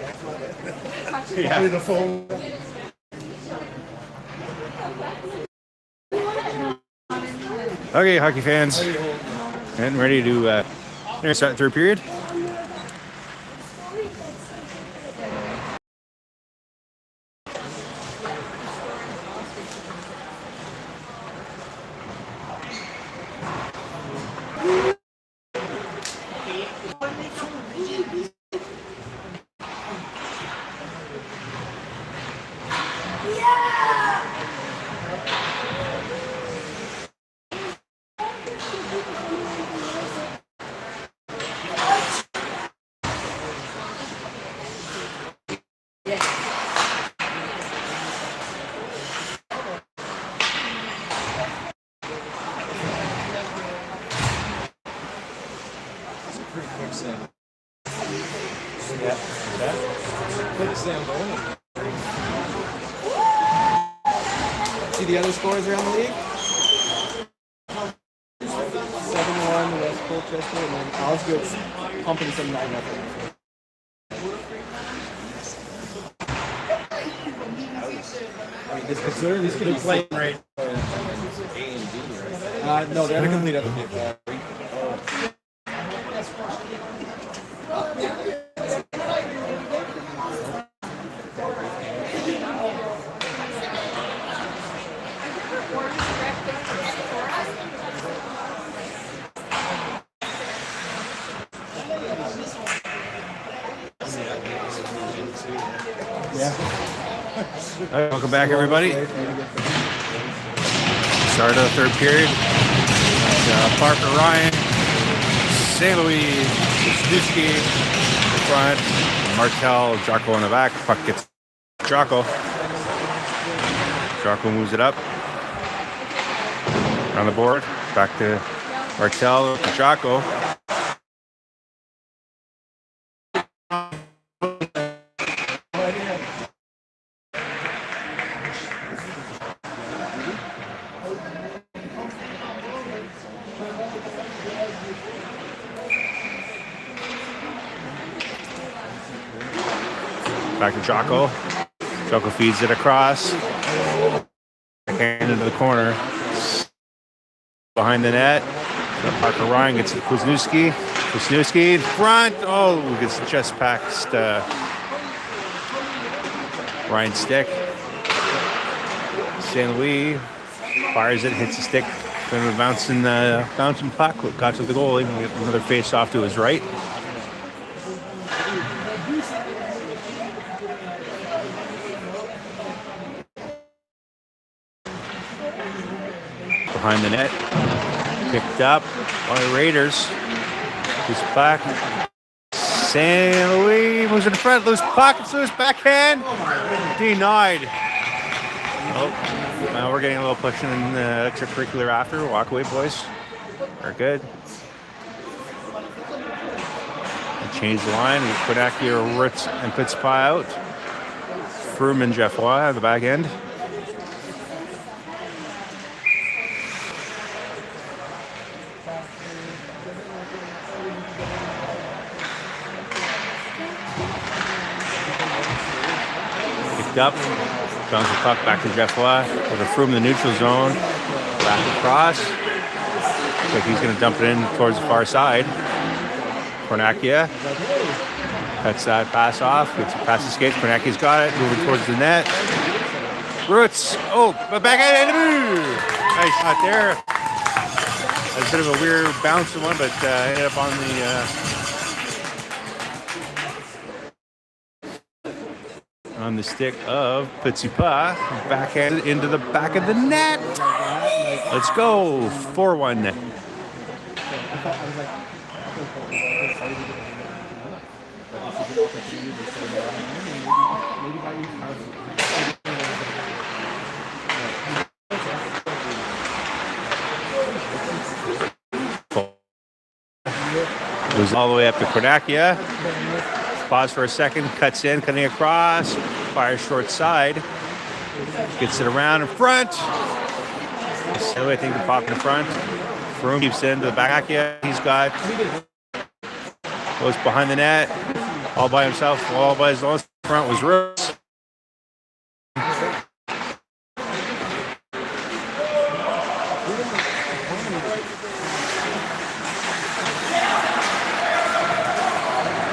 Yeah. the phone. Okay, hockey fans, and ready to start the third period. Pretty quick sand. Yeah. Quick sand going. See the other scores around the league? 7-1 West Colchester, and then Osgood's pumping 7-9 nothing. I mean, this could be playing right. A and B, right? No, they had to complete everything. Welcome back, everybody. Start of the third period. Parker Ryan, St. Louis, Wisniewski in front, Martel, Jocko in the back. Puck gets Jocko. Jocko moves it up on the board. Back to Martel, Jocko. Back to Jocko. Jocko feeds it across. Hand into the corner. Behind the net. Parker Ryan gets to Wisniewski. Wisniewski in front. Oh, gets just past Ryan's stick. St. Louis fires it, hits the stick. Then a bouncing puck. Got to the goalie. Another face off to his right. Behind the net. Picked up by the Raiders. Loose back. St. Louis moves in front. Loose puck. It's loose backhand. Denied. Oh, now we're getting a little pushing in the extracurricular after. Walk away, boys. We're good. Change the line. We put Acura, Ritz, and Fitzpie out. Froome and Jeff Waugh at the back end. Up, bounce the puck back to Jeff Waugh with a Froome in the neutral zone, back across. Looks like he's going to dump it in towards the far side. Kornakia cuts that pass off, gets past the skates. Kornakia's got it, moving towards the net. Roots, but back at it. Nice shot there. That's a bit of a weird bouncing one, but ended up on the on the stick of Pitsipa. Backhand into the back of the net. Let's go. 4-1 net. Goes all the way up to Kornakia. Pause for a second, cuts in, cutting across, fires short side, gets it around in front. So I think the pop in front. Froome keeps it into the back. He's got, goes behind the net, all by himself, all by his own. Front was Rose.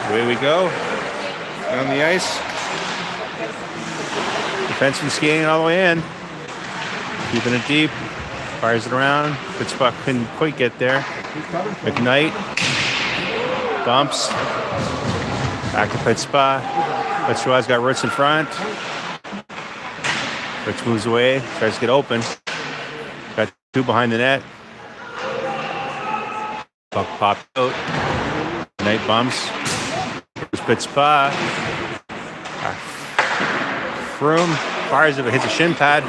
Away we go. On the ice. Defenseman skating all the way in. Keeping it deep. Fires it around. Pittsburgh couldn't quite get there. McKnight. Bumps. Back to Pittsburgh. Pittsburgh's got Ritz in front. Ritz moves away. Tries to get open. Got two behind the net. Puck popped out. McKnight bumps. Pittsburgh. Froome fires it, hits a shin pad.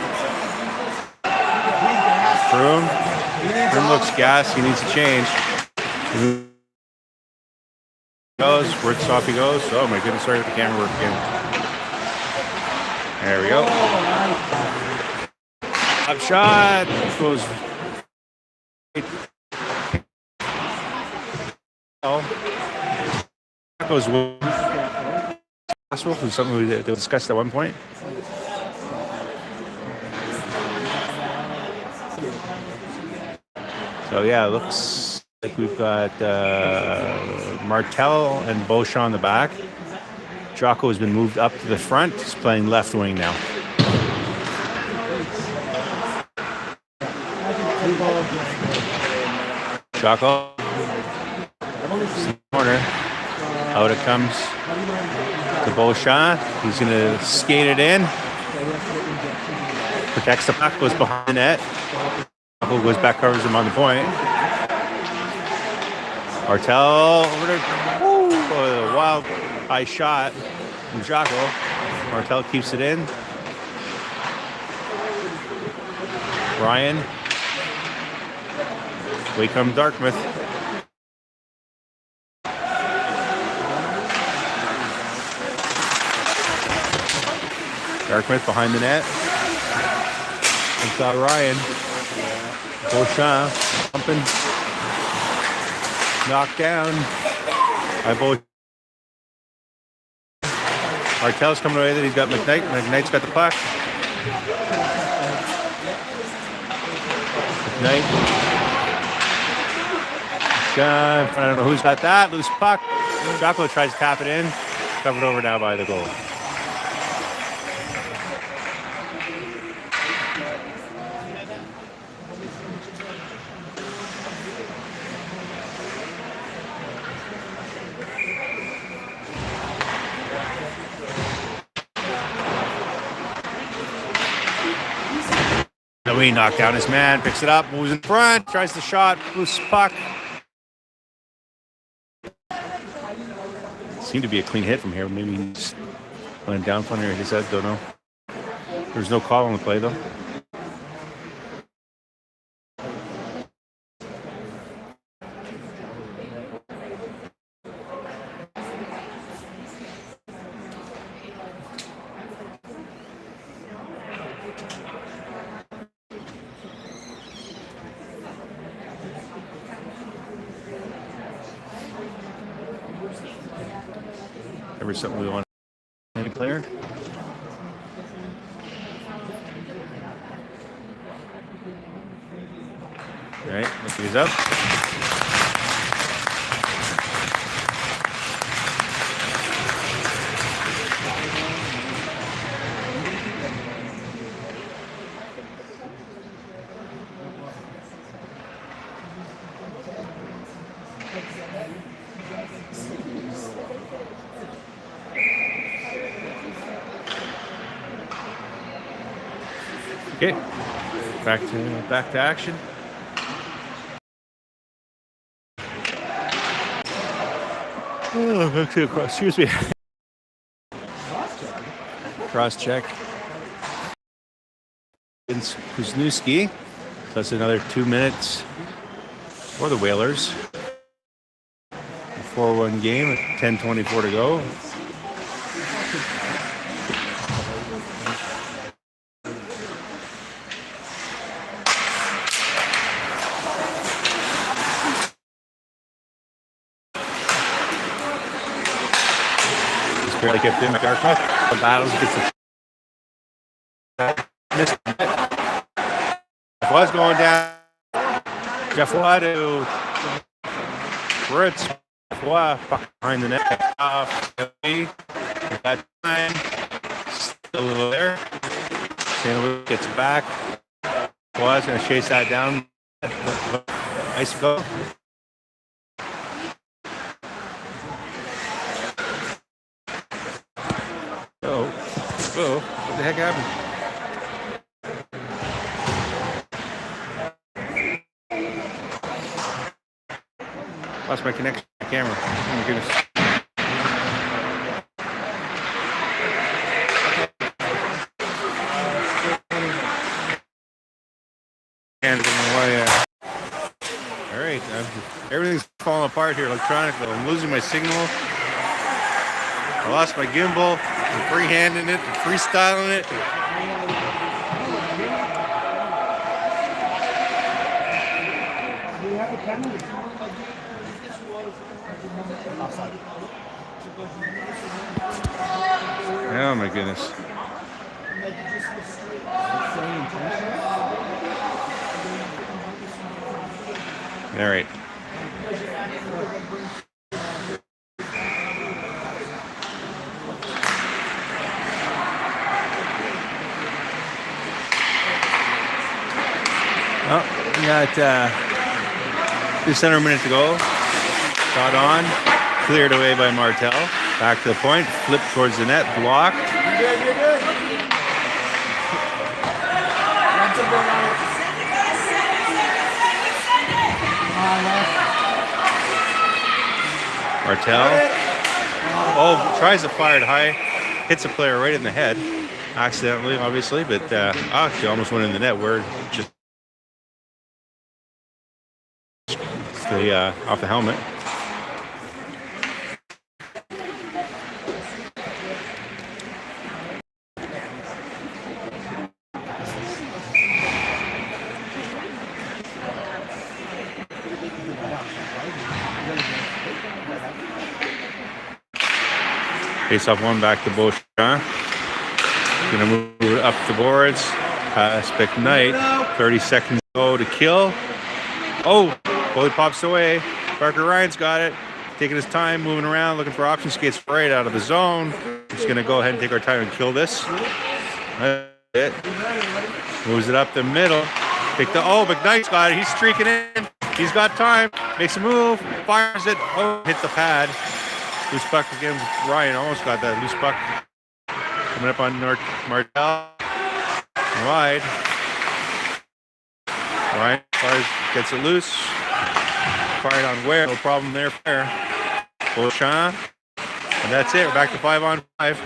Froome looks gas. He needs to change. Goes, works off he goes. Oh my goodness, sorry, the camera work again. There we go. Up shot. Goes. Goes possible. It was something we discussed at one point. So yeah, it looks like we've got Martel and Beauchamp on the back. Jocko has been moved up to the front. He's playing left wing now. Jocko. Corner. Out it comes to Beauchamp. He's going to skate it in. Protects the puck, goes behind the net. Jocko goes back, covers him on the point. Martel over to a wild high shot from Jocko. Martel keeps it in. Ryan. Away comes Dartmouth. Dartmouth behind the net. It's got Ryan. Beauchamp pumping. Knocked down by Beauchamp. Martel's coming away. He's got McKnight. McKnight's got the puck. McKnight. I don't know who's got that. Loose puck. Jocko tries to tap it in. Covered over now by the goal. He knocked down his man, picks it up, moves in front, tries the shot, loose puck. Seemed to be a clean hit from here. Maybe he just went down from here. His head, don't know. There's no call on the play though. Ever something we want to declare? All right, look these up. Okay, back to action. Oh, excuse me. Cross check. Kuzniewski. So that's another 2 minutes for the Whalers. 4-1 game with 10:24 to go. Just barely kept in Dartmouth. The battles gets missed. Was going down. Jeff Watt to Ritz. Watt behind the net. Off. That time. Still there. St. Louis gets back. Was going to chase that down. Nice go. Oh, what the heck happened? Lost my connection to the camera. Oh my goodness. And all right, everything's falling apart here electronically. I'm losing my signal. I lost my gimbal. I'm freehanding it, freestyling it. Oh my goodness. All right. Well, we got just under a minute to go. Shot on, cleared away by Martel. Back to the point, flip towards the net, blocked. You're good. Martel. Oh, tries to fire it high, hits a player right in the head, accidentally, obviously, but actually almost went in the net. Where just off the helmet. Face off one back to Beauchamp. Gonna move it up the boards. Pass McKnight. 30 seconds to go to kill. Oh, goalie pops away. Parker Ryan's got it. Taking his time, moving around, looking for options. Skates right out of the zone. Just gonna go ahead and take our time and kill this. That's it. Moves it up the middle. McKnight's got it. He's streaking in. He's got time. Makes a move. Fires it. Oh, hit the pad. Loose puck again. Ryan almost got that loose puck. Coming up on Martel. Wide. Ryan gets it loose. Fired on Ware. No problem there. Beauchamp. And that's it. We're back to 5-on-5.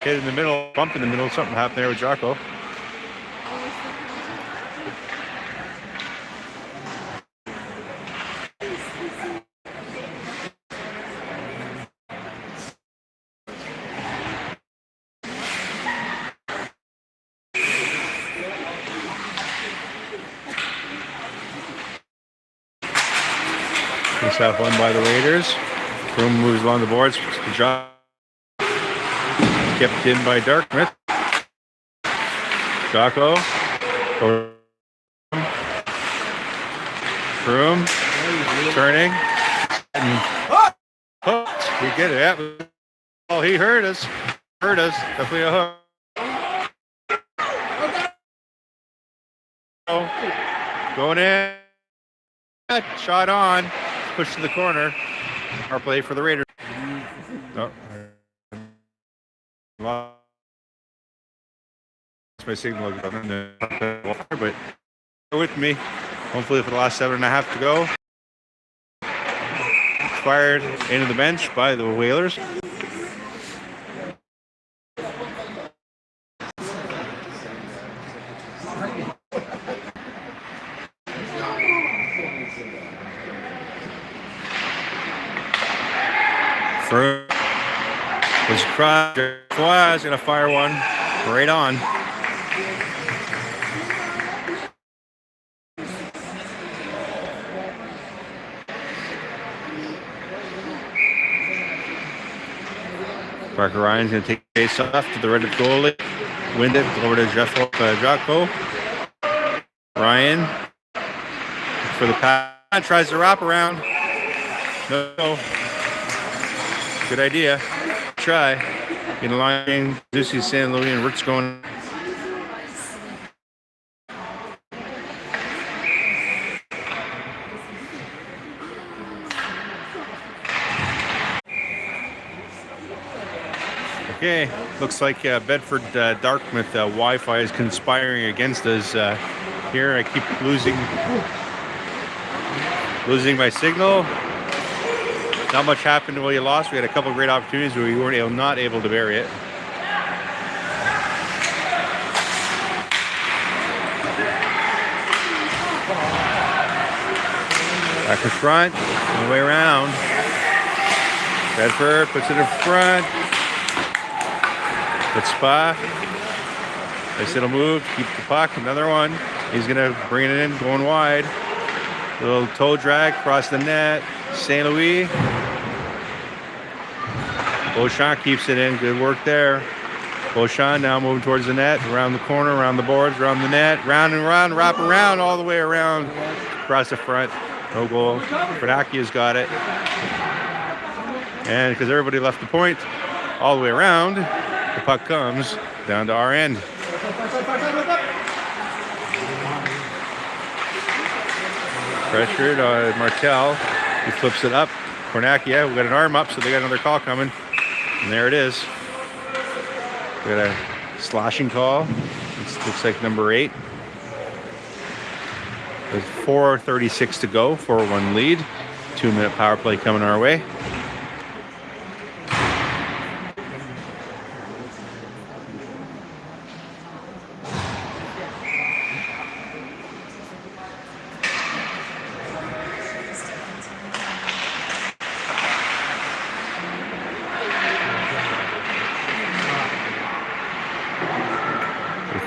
Hit in the middle. Bump in the middle. Something happened there with Jocko. Off one by the Raiders. Broom moves along the boards. Good job. Kept in by Dartmouth. Jocko. Broom. Turning. And we get it. Yeah. Oh, he heard us. Definitely a hook. Going in. Shot on. Push to the corner. Our play for the Raiders. Oh. my signal is on the water, but bear with me. Hopefully for the last 7.5 to go. Fired into the bench by the Whalers. Through. Was across. Is going to fire one right on. Parker Ryan's going to take the face off to the right of goalie. Wind it over to Jocko. Ryan for the pass. Tries to wrap around. No. Good idea. Try. In the line, Lucy, San Louis, and Rick's going. Okay, looks like Bedford Dartmouth Wi-Fi is conspiring against us here. I keep losing my signal. Not much happened while you lost. We had a couple of great opportunities, but we weren't not able to bury it. Back in front, all the way around. Bedford puts it in front. Good spot. Nice little move. Keep the puck. Another one. He's going to bring it in, going wide. Little toe drag across the net. St. Louis. Beauchamp keeps it in. Good work there. Beauchamp now moving towards the net. Around the corner, around the boards, around the net. Round and round. Wrap around all the way around. Across the front. No goal. Bernakia's got it. And because everybody left the point all the way around, the puck comes down to our end. Pressured Martel. He flips it up. Kornakia, we got an arm up, so they got another call coming. And there it is. We got a slashing call. It looks like number 8. There's 4:36 to go, 4-1 lead. 2-minute power play coming our way.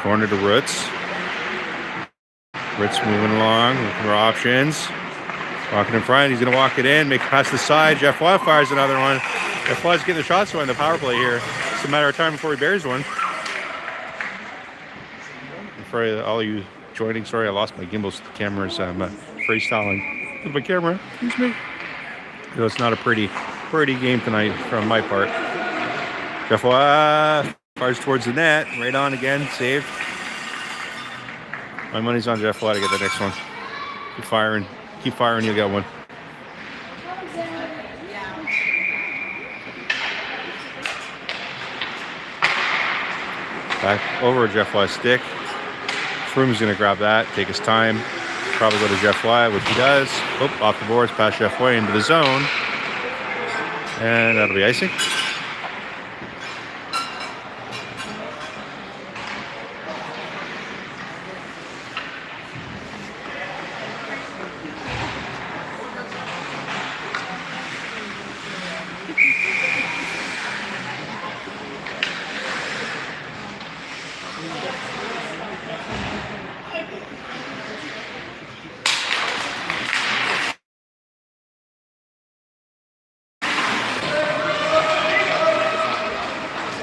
Corner to Roots. Roots moving along, looking for options. Walking in front, he's going to walk it in, make it past the side. Jeff Watt fires another one. Jeff Watt's getting the shots on the power play here. It's a matter of time before he buries one. For all you joining, sorry, I lost my gimbals cameras. I'm freestyling with my camera. Excuse me. So it's not a pretty game tonight from my part. Jeff Watt fires towards the net, right on again, saved. My money's on Jeff Watt to get the next one. Keep firing, you'll get one. Back over Jeff Watt's stick. Froome's gonna grab that, take his time, probably go to Jeff Watt, which he does. Oh, off the boards, past Jeff Watt into the zone. And that'll be icing.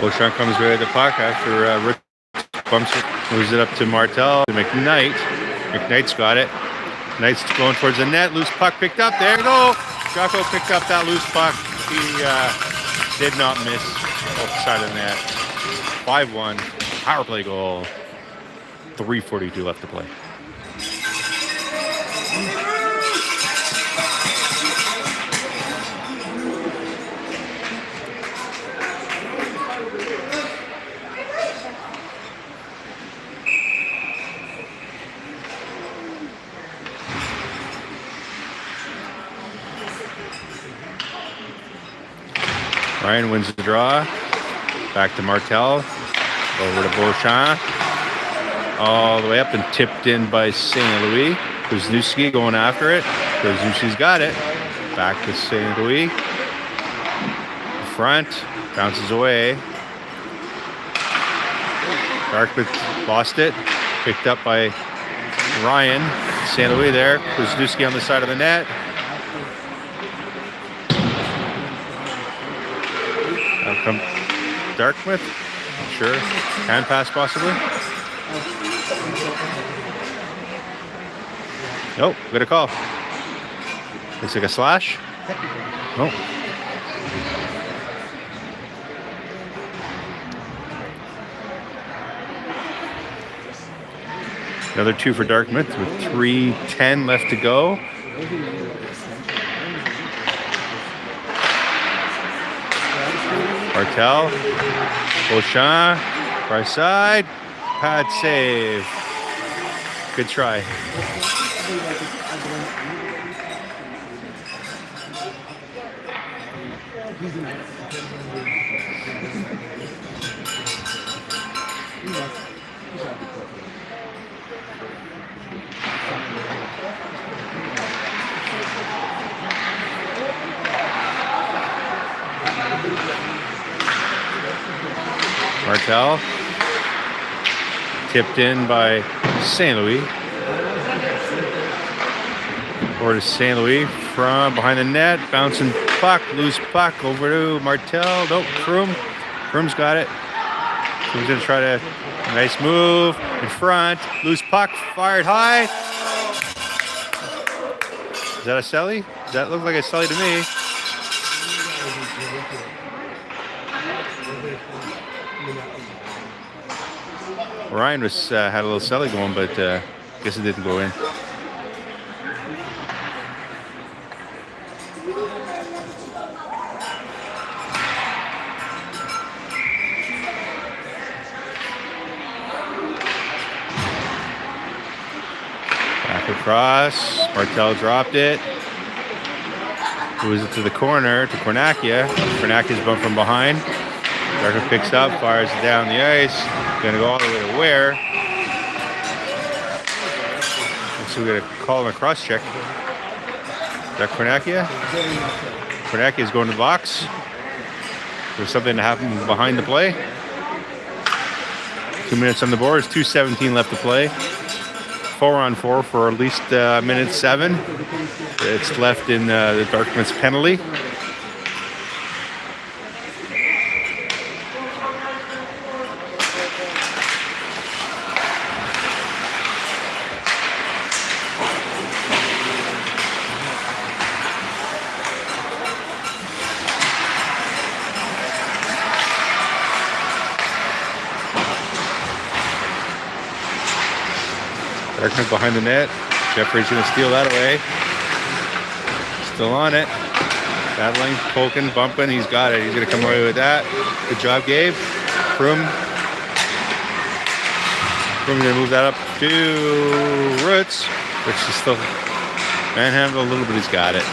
Beauchamp comes away with the puck after Rick bumps it, moves it up to Martel, to McKnight. McKnight's got it. Knight's going towards the net. Loose puck picked up. There you go. Jocko picked up that loose puck. He did not miss off the side of the net. 5-1. Power play goal. 3:42 left to play. Ryan wins the draw. Back to Martel. Over to Beauchamp. All the way up and tipped in by St. Louis. Wisniewski going after it. Wisniewski's got it. Back to St. Louis. Front. Bounces away. Dartmouth lost it. Picked up by Ryan. St. Louis there. Wisniewski on the side of the net. Now come Dartmouth. Sure. Hand pass possibly. Nope. Good a call. Looks like a slash. Oh. Another 2 for Dartmouth with 3:10 left to go. Martel. Beauchamp. Right side. Pad save. Good try. Martel. Tipped in by St. Louis. Over to St. Louis from behind the net. Bouncing puck. Loose puck over to Martel. Nope. Froome. Froome's got it. Froome's going to try to... Nice move. In front. Loose puck. Fired high. Is that a celly? That looked like a celly to me. Ryan was had a little celly going, but guess it didn't go in. Back across. Martel dropped it. Moves it to the corner to Cornacchia. Cornacchia's bumped from behind. Darker picks up, fires it down the ice. Gonna go all the way to Ware. So we're gonna call him a cross check. Is that Cornacchia? Cornacchia's going to the box. There's something to happen behind the play. 2 minutes on the board. It's 2:17 left to play. 4-on-4 for at least minute 7. It's left in the Dartmouth's penalty. Dartmouth behind the net. Jeffrey's going to steal that away. Still on it. Battling, poking, bumping. He's got it. He's going to come away with that. Good job, Gabe. Froome. Froome's going to move that up to Roots, which is still manhandle a little bit. He's got it.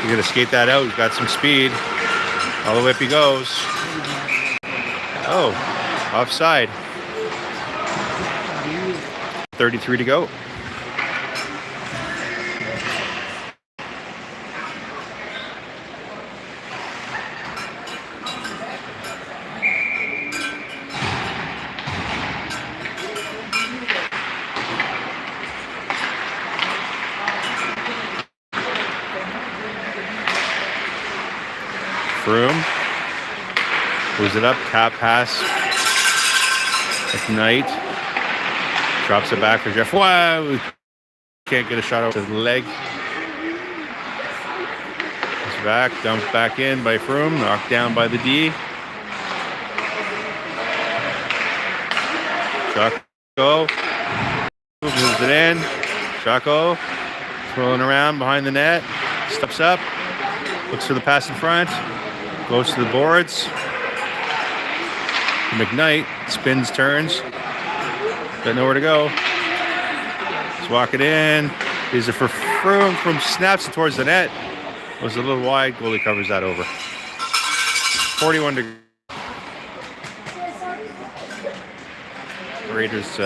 He's going to skate that out. He's got some speed. All the way up he goes. Oh, offside. 33 to go. Froome moves it up, tap pass. Ignite. Drops it back for Jeff. Wow! Can't get a shot out of his leg. It's back, dumped back in by Froome, knocked down by the D. Chaco moves it in. Chaco rolling around behind the net. Steps up, looks for the pass in front, goes to the boards. McKnight spins, turns. Got nowhere to go. Let's walk it in. Is it for Froome? Froome snaps it towards the net. Was a little wide. Goalie covers that over. 41 to Raiders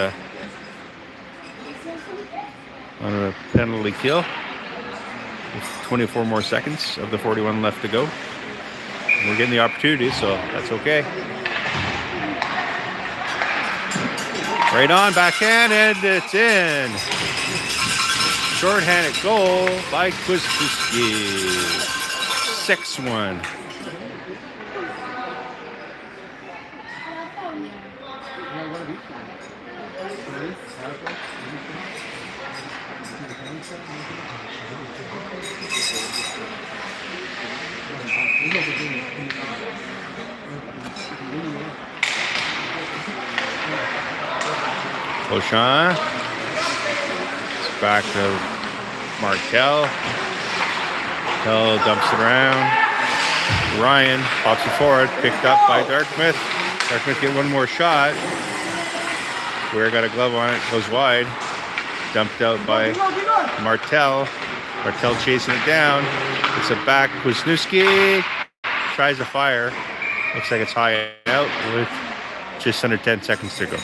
on a penalty kill. With 24 more seconds of the 41 left to go. We're getting the opportunity, so that's okay. Right on, backhand, and it's in. Shorthanded goal by Kwiatkowski. 6-1. Beauchamp. It's back to Martel. Martel dumps it around. Ryan pops it forward. Picked up by Dartmouth. Dartmouth get one more shot. Ware got a glove on it. Goes wide. Dumped out by Martel. Martel chasing it down. It's a back. Wisniewski tries to fire. Looks like it's high out with just under 10 seconds to go.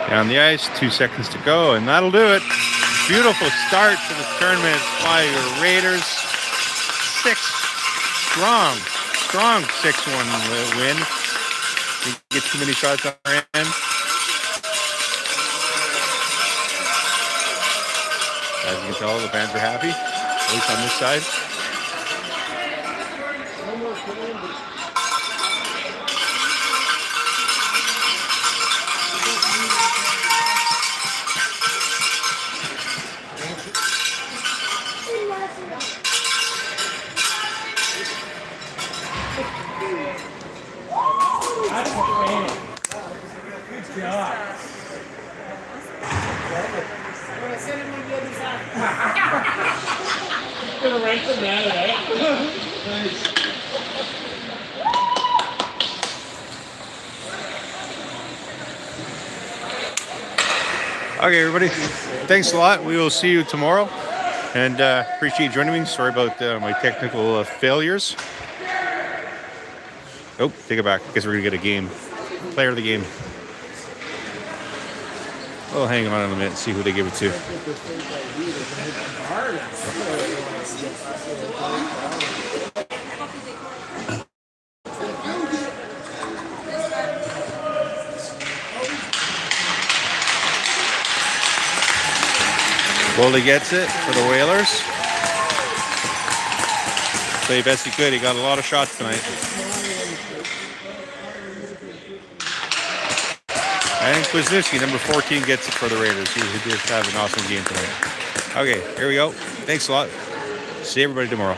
Down the ice, 2 seconds to go, and that'll do it. Beautiful start to the tournament by your Raiders. Strong 6-1 win. Didn't get too many shots on our end. As you can tell, the fans are happy, at least on this side. Gonna rank them down today. Okay, everybody. Thanks a lot. We will see you tomorrow. And appreciate you joining me. Sorry about my technical failures. Oh, take it back. Guess we're going to get a game. Player of the game. Oh, hang on a minute. See who they give it to. Goalie gets it for the Whalers. Played best he could. He got a lot of shots tonight. And Wisniewski, number 14, gets it for the Raiders. He did have an awesome game tonight. Okay, here we go. Thanks a lot. See everybody tomorrow.